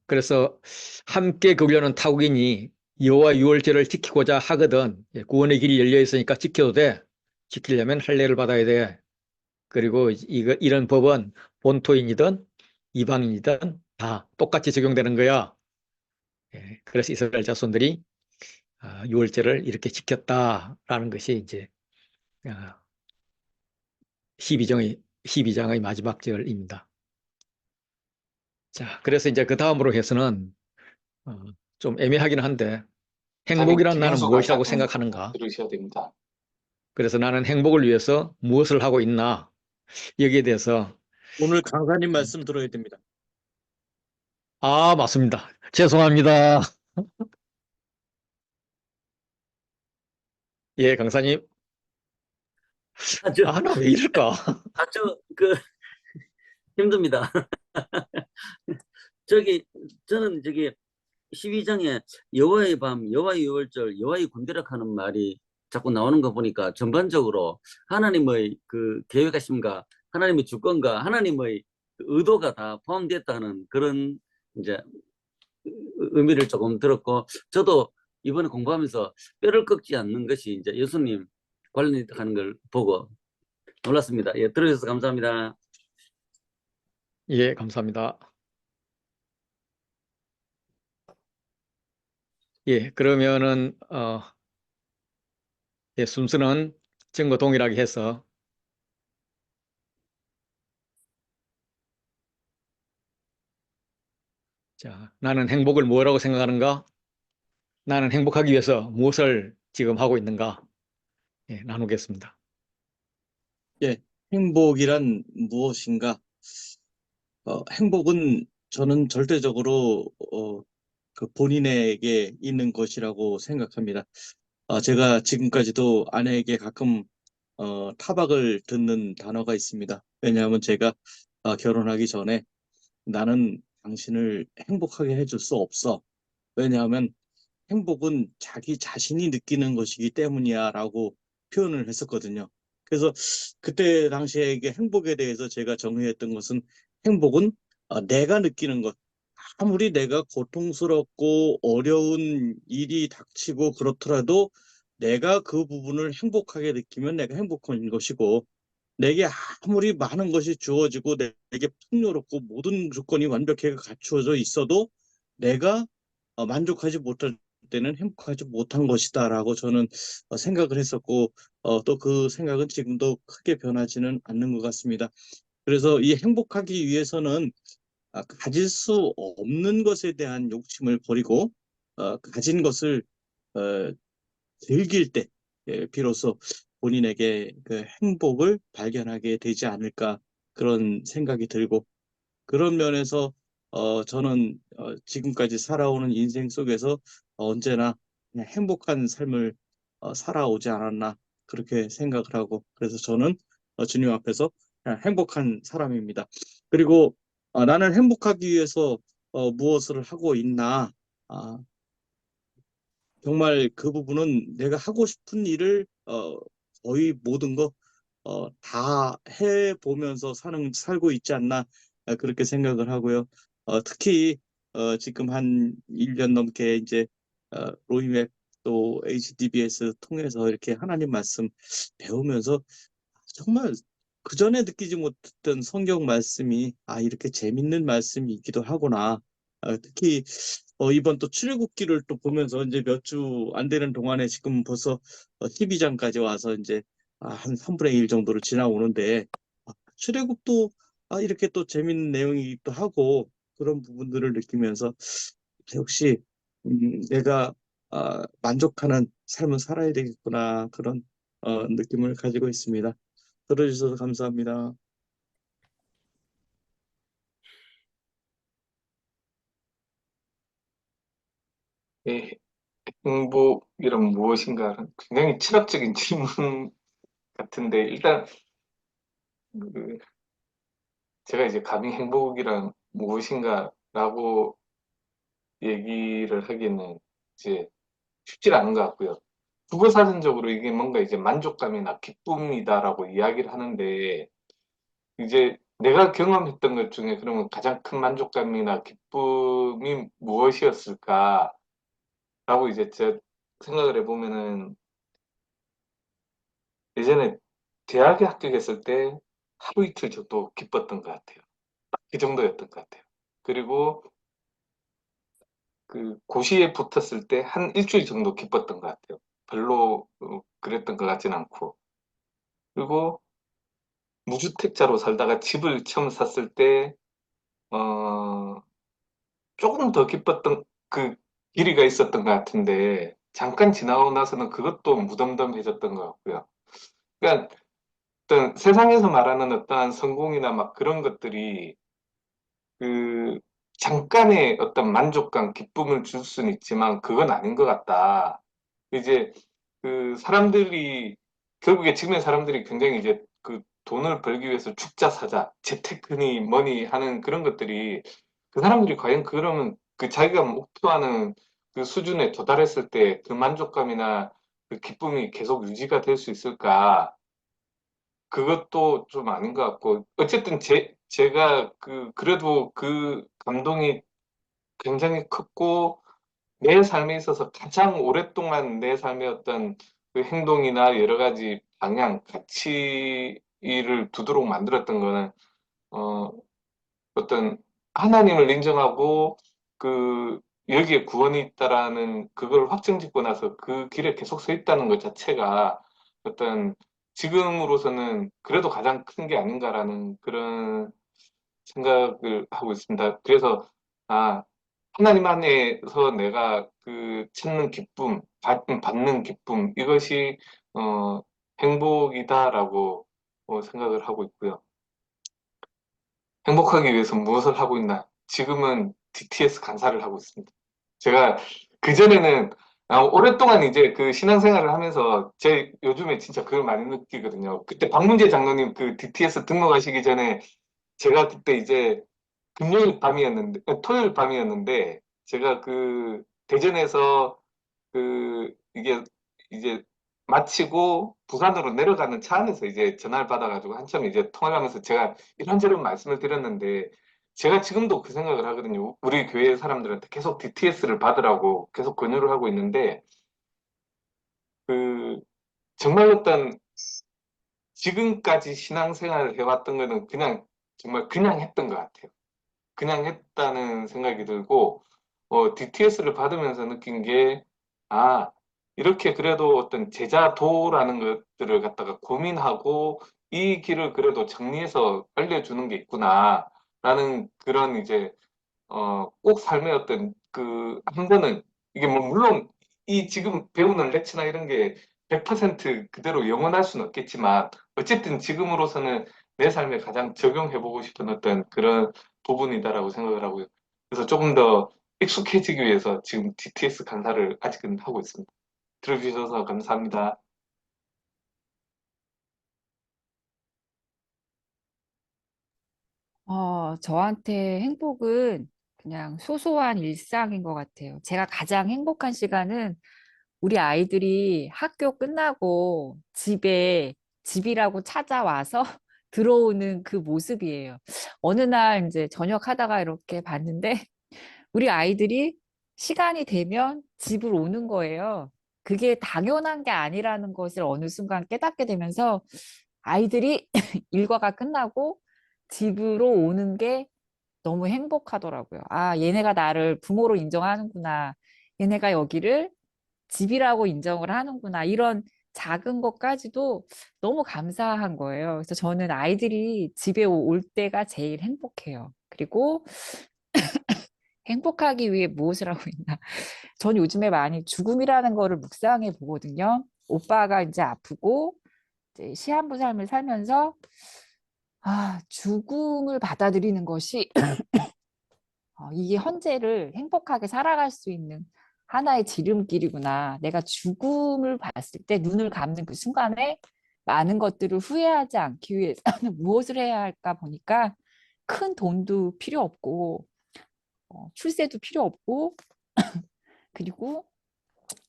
그래서 함께 그려는 타국인이 여호와 유월절을 지키고자 하거든 구원의 길이 열려 있으니까 지켜도 돼. 지키려면 할례를 받아야 돼. 그리고 이런 법은 본토인이든 이방인이든 다 똑같이 적용되는 거야. 예, 그래서 이스라엘 자손들이 유월절을 이렇게 지켰다라는 것이 이제 12장의 마지막 절입니다. 자, 그래서 이제 그 다음으로 해서는 좀 애매하긴 한데 목사님 행복이란 나는 김영수 무엇이라고 강사님 생각하는가? 들으셔야 됩니다. 그래서 나는 행복을 위해서 무엇을 하고 있나? 여기에 대해서 오늘 강사님 말씀 들어야 됩니다. 맞습니다. 죄송합니다. 예, 강사님. 아주 나 왜 이럴까? 아주 그 힘듭니다. 저는 12장에 여호와의 밤, 여호와의 유월절, 여호와의 군대락 하는 말이 자꾸 나오는 거 보니까 전반적으로 하나님의 그 계획하심과 하나님의 주권과 하나님의 그 의도가 다 포함됐다는 그런 이제 의미를 조금 들었고, 저도 이번에 공부하면서 뼈를 꺾지 않는 것이 이제 예수님 관련하는 걸 보고 놀랐습니다. 예, 들어주셔서 감사합니다. 예, 감사합니다. 예, 그러면은 예, 순서는 전과 동일하게 해서 자, 나는 행복을 뭐라고 생각하는가? 나는 행복하기 위해서 무엇을 지금 하고 있는가? 예, 나누겠습니다. 예, 행복이란 무엇인가? 행복은 저는 절대적으로 그 본인에게 있는 것이라고 생각합니다. 제가 지금까지도 아내에게 가끔 타박을 듣는 단어가 있습니다. 왜냐하면 제가 결혼하기 전에 나는 당신을 행복하게 해줄 수 없어. 왜냐하면 행복은 자기 자신이 느끼는 것이기 때문이야 라고 표현을 했었거든요. 그래서 그때 당시에 이게 행복에 대해서 제가 정의했던 것은 행복은 내가 느끼는 것. 아무리 내가 고통스럽고 어려운 일이 닥치고 그렇더라도 내가 그 부분을 행복하게 느끼면 내가 행복한 것이고, 내게 아무리 많은 것이 주어지고 내게 풍요롭고 모든 조건이 완벽하게 갖추어져 있어도 내가 만족하지 못할 때는 행복하지 못한 것이다라고 저는 생각을 했었고, 또 그 생각은 지금도 크게 변하지는 않는 것 같습니다. 그래서 이 행복하기 위해서는 가질 수 없는 것에 대한 욕심을 버리고 가진 것을 어, 즐길 때 비로소 본인에게 그 행복을 발견하게 되지 않을까, 그런 생각이 들고, 그런 면에서 저는 지금까지 살아오는 인생 속에서 언제나 그냥 행복한 삶을 살아오지 않았나, 그렇게 생각을 하고, 그래서 저는 주님 앞에서 그냥 행복한 사람입니다. 그리고 나는 행복하기 위해서 무엇을 하고 있나? 아, 정말 그 부분은 내가 하고 싶은 일을 거의 모든 거 다 해보면서 살고 있지 않나, 그렇게 생각을 하고요. 특히 지금 한 1년 넘게 이제 로이맵 또 HDBS 통해서 이렇게 하나님 말씀 배우면서 정말 그전에 느끼지 못했던 성경 말씀이 이렇게 재밌는 말씀이기도 하구나. 특히 이번 또 출애굽기를 또 보면서 이제 몇 주 안 되는 동안에 지금 벌써 12장까지 와서 이제 한 3분의 1 정도를 지나오는데, 출애굽도 이렇게 또 재밌는 내용이기도 하고, 그런 부분들을 느끼면서 역시 내가 만족하는 삶을 살아야 되겠구나, 그런 느낌을 가지고 있습니다. 들어주셔서 감사합니다. 예, 행복이란 무엇인가? 굉장히 철학적인 질문 같은데, 일단 그 제가 이제 감히 행복이란 무엇인가라고 얘기를 하기는 이제 쉽지 않은 것 같고요. 국어사전적으로 이게 뭔가 이제 만족감이나 기쁨이다라고 이야기를 하는데, 이제 내가 경험했던 것 중에 그러면 가장 큰 만족감이나 기쁨이 무엇이었을까라고 이제 제 생각을 해보면은, 예전에 대학에 합격했을 때 하루 이틀 정도 기뻤던 것 같아요. 그 정도였던 것 같아요. 그리고 그 고시에 붙었을 때 한 일주일 정도 기뻤던 것 같아요. 별로 그랬던 것 같진 않고. 그리고 무주택자로 살다가 집을 처음 샀을 때, 어, 조금 더 기뻤던 그 길이가 있었던 것 같은데, 잠깐 지나고 나서는 그것도 무덤덤해졌던 것 같고요. 그러니까 어떤 세상에서 말하는 어떠한 성공이나 막 그런 것들이 그 잠깐의 어떤 만족감, 기쁨을 줄 수는 있지만 그건 아닌 것 같다. 이제 그 사람들이 결국에 지금의 사람들이 굉장히 이제 그 돈을 벌기 위해서 죽자 사자, 재테크니 뭐니 하는 그런 것들이 그 사람들이 과연 그러면 그 자기가 목표하는 그 수준에 도달했을 때 그 만족감이나 그 기쁨이 계속 유지가 될 수 있을까? 그것도 좀 아닌 것 같고 어쨌든 제가 그래도 그 감동이 굉장히 컸고 내 삶에 있어서 가장 오랫동안 내 삶의 어떤 그 행동이나 여러 가지 방향, 가치를 두도록 만들었던 거는 어, 어떤 하나님을 인정하고 그 여기에 구원이 있다라는 그걸 확정짓고 나서 그 길에 계속 서 있다는 것 자체가 어떤 지금으로서는 그래도 가장 큰 게 아닌가라는 그런 생각을 하고 있습니다. 그래서 아, 하나님 안에서 내가 그 찾는 기쁨, 받는 기쁨 이것이 어, 행복이다라고 생각을 하고 있고요. 행복하기 위해서 무엇을 하고 있나? 지금은 DTS 강사를 하고 있습니다. 제가 그전에는 오랫동안 이제 그 신앙생활을 하면서 제 요즘에 진짜 그걸 많이 느끼거든요. 그때 박문재 장로님 그 DTS 등록하시기 전에 제가 그때 이제 금요일 밤이었는데, 토요일 밤이었는데, 제가 그 대전에서 그 이게 이제 마치고 부산으로 내려가는 차 안에서 이제 전화를 받아가지고 한참 이제 통화를 하면서 제가 이런저런 말씀을 드렸는데 제가 지금도 그 생각을 하거든요. 우리 교회 사람들한테 계속 DTS를 받으라고 계속 권유를 하고 있는데 그 정말 어떤 지금까지 신앙생활을 해왔던 거는 그냥 정말 그냥 했던 것 같아요. 그냥 했다는 생각이 들고, DTS를 받으면서 느낀 게, 아, 이렇게 그래도 어떤 제자도라는 것들을 갖다가 고민하고, 이 길을 그래도 정리해서 알려주는 게 있구나, 라는 그런 이제, 꼭 삶의 어떤 한 번은, 이게 뭐, 물론, 이 지금 배우는 렉처나 이런 게 100% 그대로 영원할 수는 없겠지만, 어쨌든 지금으로서는 내 삶에 가장 적용해보고 싶은 어떤 그런 부분이다라고 생각을 하고요. 그래서 조금 더 익숙해지기 위해서 지금 DTS 강사를 아직은 하고 있습니다. 들어주셔서 감사합니다. 저한테 행복은 그냥 소소한 일상인 것 같아요. 제가 가장 행복한 시간은 우리 아이들이 학교 끝나고 집이라고 찾아와서 들어오는 그 모습이에요. 어느 날 이제 저녁 하다가 이렇게 봤는데 우리 아이들이 시간이 되면 집으로 오는 거예요. 그게 당연한 게 아니라는 것을 어느 순간 깨닫게 되면서 아이들이 일과가 끝나고 집으로 오는 게 너무 행복하더라고요. 아, 얘네가 나를 부모로 인정하는구나. 얘네가 여기를 집이라고 인정을 하는구나. 이런 작은 것까지도 너무 감사한 거예요. 그래서 저는 아이들이 집에 올 때가 제일 행복해요. 그리고 행복하기 위해 무엇을 하고 있나? 전 요즘에 많이 죽음이라는 거를 묵상해 보거든요. 오빠가 이제 아프고 이제 시한부 삶을 살면서 죽음을 받아들이는 것이 이게 현재를 행복하게 살아갈 수 있는 하나의 지름길이구나. 내가 죽음을 봤을 때 눈을 감는 그 순간에 많은 것들을 후회하지 않기 위해서는 무엇을 해야 할까 보니까 큰 돈도 필요 없고 출세도 필요 없고 그리고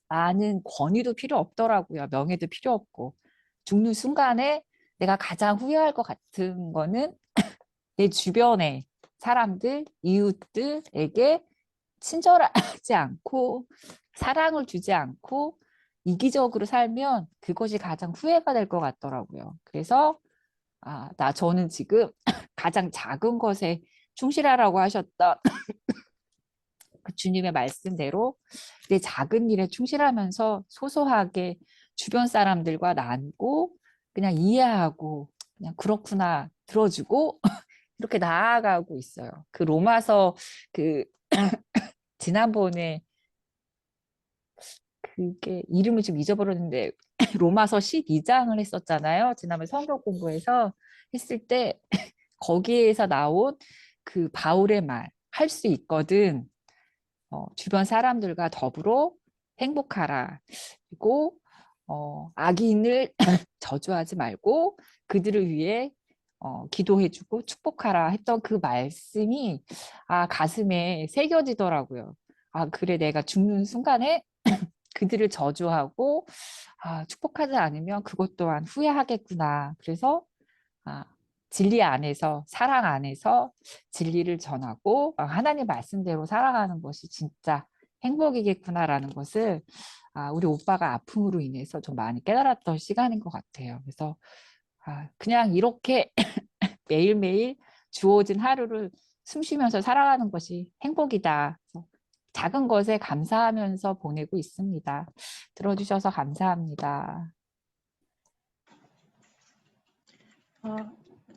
많은 권위도 필요 없더라고요. 명예도 필요 없고 죽는 순간에 내가 가장 후회할 것 같은 거는 내 주변의 사람들, 이웃들에게 친절하지 않고 사랑을 주지 않고 이기적으로 살면 그것이 가장 후회가 될 것 같더라고요. 그래서 저는 지금 가장 작은 것에 충실하라고 하셨던 그 주님의 말씀대로 내 작은 일에 충실하면서 소소하게 주변 사람들과 나누고 그냥 이해하고 그냥 그렇구나 들어주고 이렇게 나아가고 있어요. 그 로마서 그 지난번에 그게 이름을 좀 잊어버렸는데 로마서 12장을 했었잖아요. 지난번 성경 공부에서 했을 때 거기에서 나온 그 바울의 말 할 수 있거든. 주변 사람들과 더불어 행복하라. 그리고 악인을 저주하지 말고 그들을 위해 기도해주고 축복하라 했던 그 말씀이 가슴에 새겨지더라고요. 그래 내가 죽는 순간에 그들을 저주하고 축복하지 않으면 그것 또한 후회하겠구나. 그래서 진리 안에서 사랑 안에서 진리를 전하고 하나님 말씀대로 살아가는 것이 진짜 행복이겠구나라는 것을 우리 오빠가 아픔으로 인해서 좀 많이 깨달았던 시간인 것 같아요. 그래서 그냥 이렇게 매일매일 주어진 하루를 숨 쉬면서 살아가는 것이 행복이다. 그래서 작은 것에 감사하면서 보내고 있습니다. 들어주셔서 감사합니다.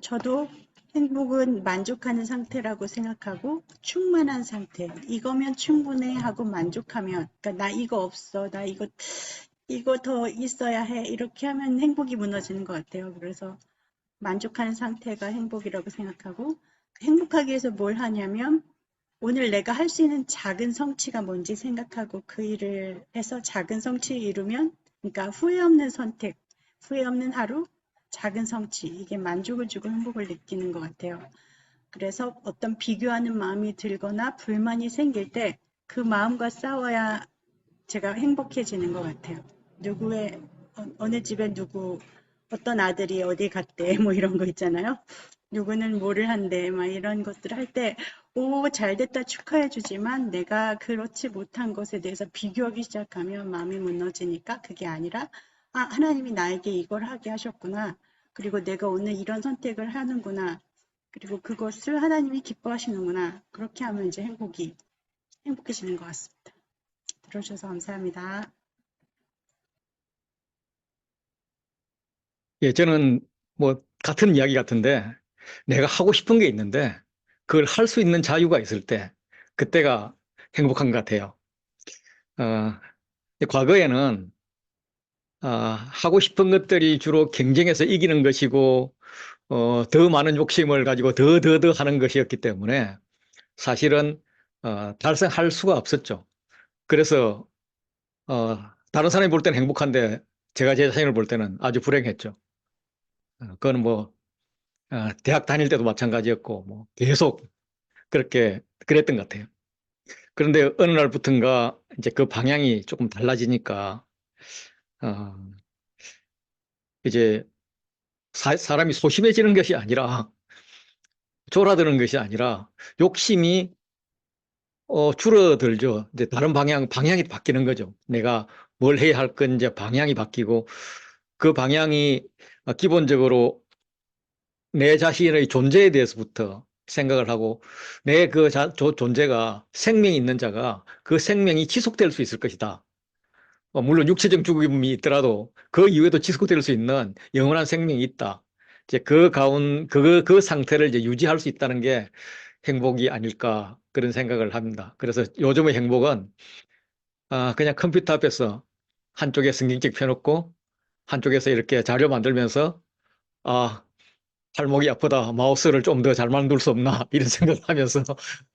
저도 행복은 만족하는 상태라고 생각하고 충만한 상태. 이거면 충분해 하고 만족하면, 그러니까 나 이거 없어, 나 이거 더 있어야 해. 이렇게 하면 행복이 무너지는 것 같아요. 그래서 만족하는 상태가 행복이라고 생각하고 행복하기 위해서 뭘 하냐면 오늘 내가 할 수 있는 작은 성취가 뭔지 생각하고 그 일을 해서 작은 성취 이루면 그러니까 후회 없는 선택, 후회 없는 하루, 작은 성취 이게 만족을 주고 행복을 느끼는 것 같아요. 그래서 어떤 비교하는 마음이 들거나 불만이 생길 때 그 마음과 싸워야 제가 행복해지는 것 같아요. 어느 집에 어떤 아들이 어디 갔대 뭐 이런 거 있잖아요. 누구는 뭐를 한대 막 이런 것들 할 때 잘됐다 축하해 주지만 내가 그렇지 못한 것에 대해서 비교하기 시작하면 마음이 무너지니까 그게 아니라 하나님이 나에게 이걸 하게 하셨구나. 그리고 내가 오늘 이런 선택을 하는구나. 그리고 그것을 하나님이 기뻐하시는구나. 그렇게 하면 이제 행복해지는 것 같습니다. 들어주셔서 감사합니다. 예, 저는 뭐 같은 이야기 같은데 내가 하고 싶은 게 있는데 그걸 할 수 있는 자유가 있을 때 그때가 행복한 것 같아요. 어, 과거에는 하고 싶은 것들이 주로 경쟁해서 이기는 것이고 더 많은 욕심을 가지고 더 하는 것이었기 때문에 사실은 달성할 수가 없었죠. 그래서 다른 사람이 볼 때는 행복한데 제가 제 자신을 볼 때는 아주 불행했죠. 그거는 뭐 대학 다닐 때도 마찬가지였고 뭐 계속 그렇게 그랬던 것 같아요. 그런데 어느 날부턴가 이제 그 방향이 조금 달라지니까 어, 이제 사람이 소심해지는 것이 아니라 졸아드는 것이 아니라 욕심이 줄어들죠. 이제 다른 방향이 바뀌는 거죠. 내가 뭘 해야 할 건지 방향이 바뀌고 그 방향이 기본적으로 내 자신의 존재에 대해서부터 생각을 하고 내 그 존재가 생명이 있는 자가 그 생명이 지속될 수 있을 것이다. 물론 육체적 죽음이 있더라도 그 이후에도 지속될 수 있는 영원한 생명이 있다. 이제 그 상태를 이제 유지할 수 있다는 게 행복이 아닐까 그런 생각을 합니다. 그래서 요즘의 행복은 그냥 컴퓨터 앞에서 한쪽에 성경책 펴놓고 한쪽에서 이렇게 자료 만들면서 팔목이 아프다. 마우스를 좀 더 잘 만들 수 없나 이런 생각을 하면서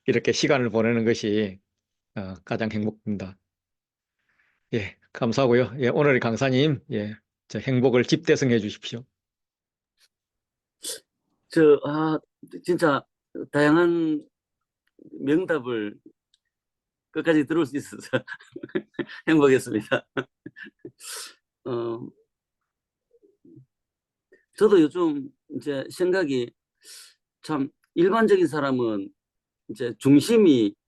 이렇게 시간을 보내는 것이 가장 행복입니다. 예, 감사하고요. 예, 오늘 강사님, 예, 저 행복을 집대성해 주십시오. 진짜 다양한 명답을 끝까지 들을 수 있어서 행복했습니다. 저도 요즘 이제 생각이 참 일반적인 사람은 이제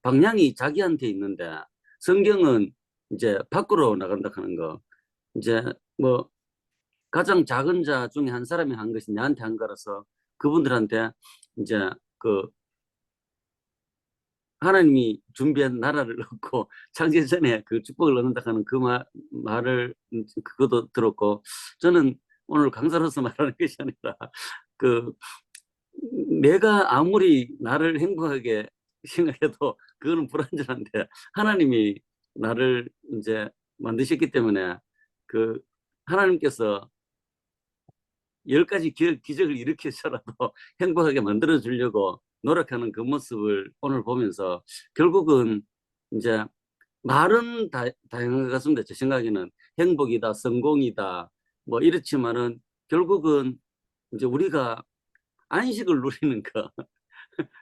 방향이 자기한테 있는데 성경은 이제 밖으로 나간다 하는 거. 이제 뭐 가장 작은 자 중에 한 사람이 한 것이 나한테 한 거라서 그분들한테 이제 그 하나님이 준비한 나라를 얻고 창세 전에 그 축복을 얻는다 하는 그 말을 그것도 들었고, 저는 오늘 강사로서 말하는 것이 아니라 그 내가 아무리 나를 행복하게 생각해도 그거는 불완전한데, 하나님이 나를 이제 만드셨기 때문에 그 하나님께서 10가지 기적을 일으켜서라도 행복하게 만들어 주려고 노력하는 그 모습을 오늘 보면서, 결국은 이제 말은 다양한 것 같습니다. 제 생각에는 행복이다, 성공이다, 뭐 이렇지만은 결국은 이제 우리가 안식을 누리는 거,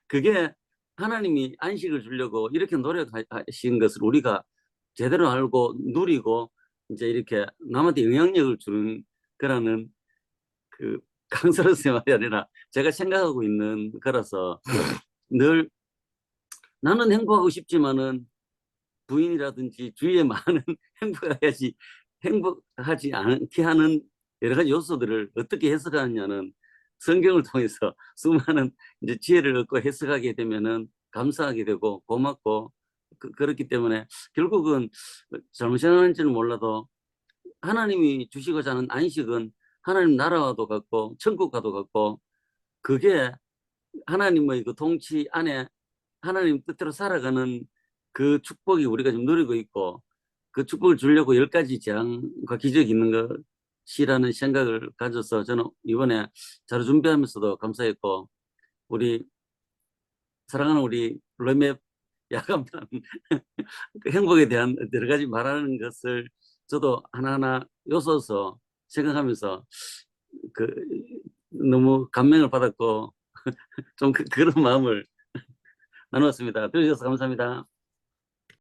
그게 하나님이 안식을 주려고 이렇게 노력하신 것을 우리가 제대로 알고 누리고 이제 이렇게 남한테 영향력을 주는 거라는 그 강사로서의 말이 아니라 제가 생각하고 있는 거라서, 늘 나는 행복하고 싶지만은 부인이라든지 주위에 많은 행복하지 않게 하는 여러 가지 요소들을 어떻게 해석하느냐는 성경을 통해서 수많은 이제 지혜를 얻고 해석하게 되면은 감사하게 되고 고맙고, 그렇기 때문에 결국은 잘못 생각하는지는 몰라도 하나님이 주시고자 하는 안식은 하나님 나라와도 같고 천국과도 같고, 그게 하나님의 그 통치 안에 하나님 뜻대로 살아가는 그 축복이 우리가 지금 누리고 있고, 그 축복을 주려고 10가지 재앙과 기적이 있는 것이라는 생각을 가져서 저는 이번에 자료 준비하면서도 감사했고, 우리 사랑하는 우리 르맵 야간반 그 행복에 대한 여러 가지 말하는 것을 저도 하나하나 요소서 생각하면서 그 너무 감명을 받았고 좀 그런 마음을 나누었습니다. 들어주셔서 감사합니다.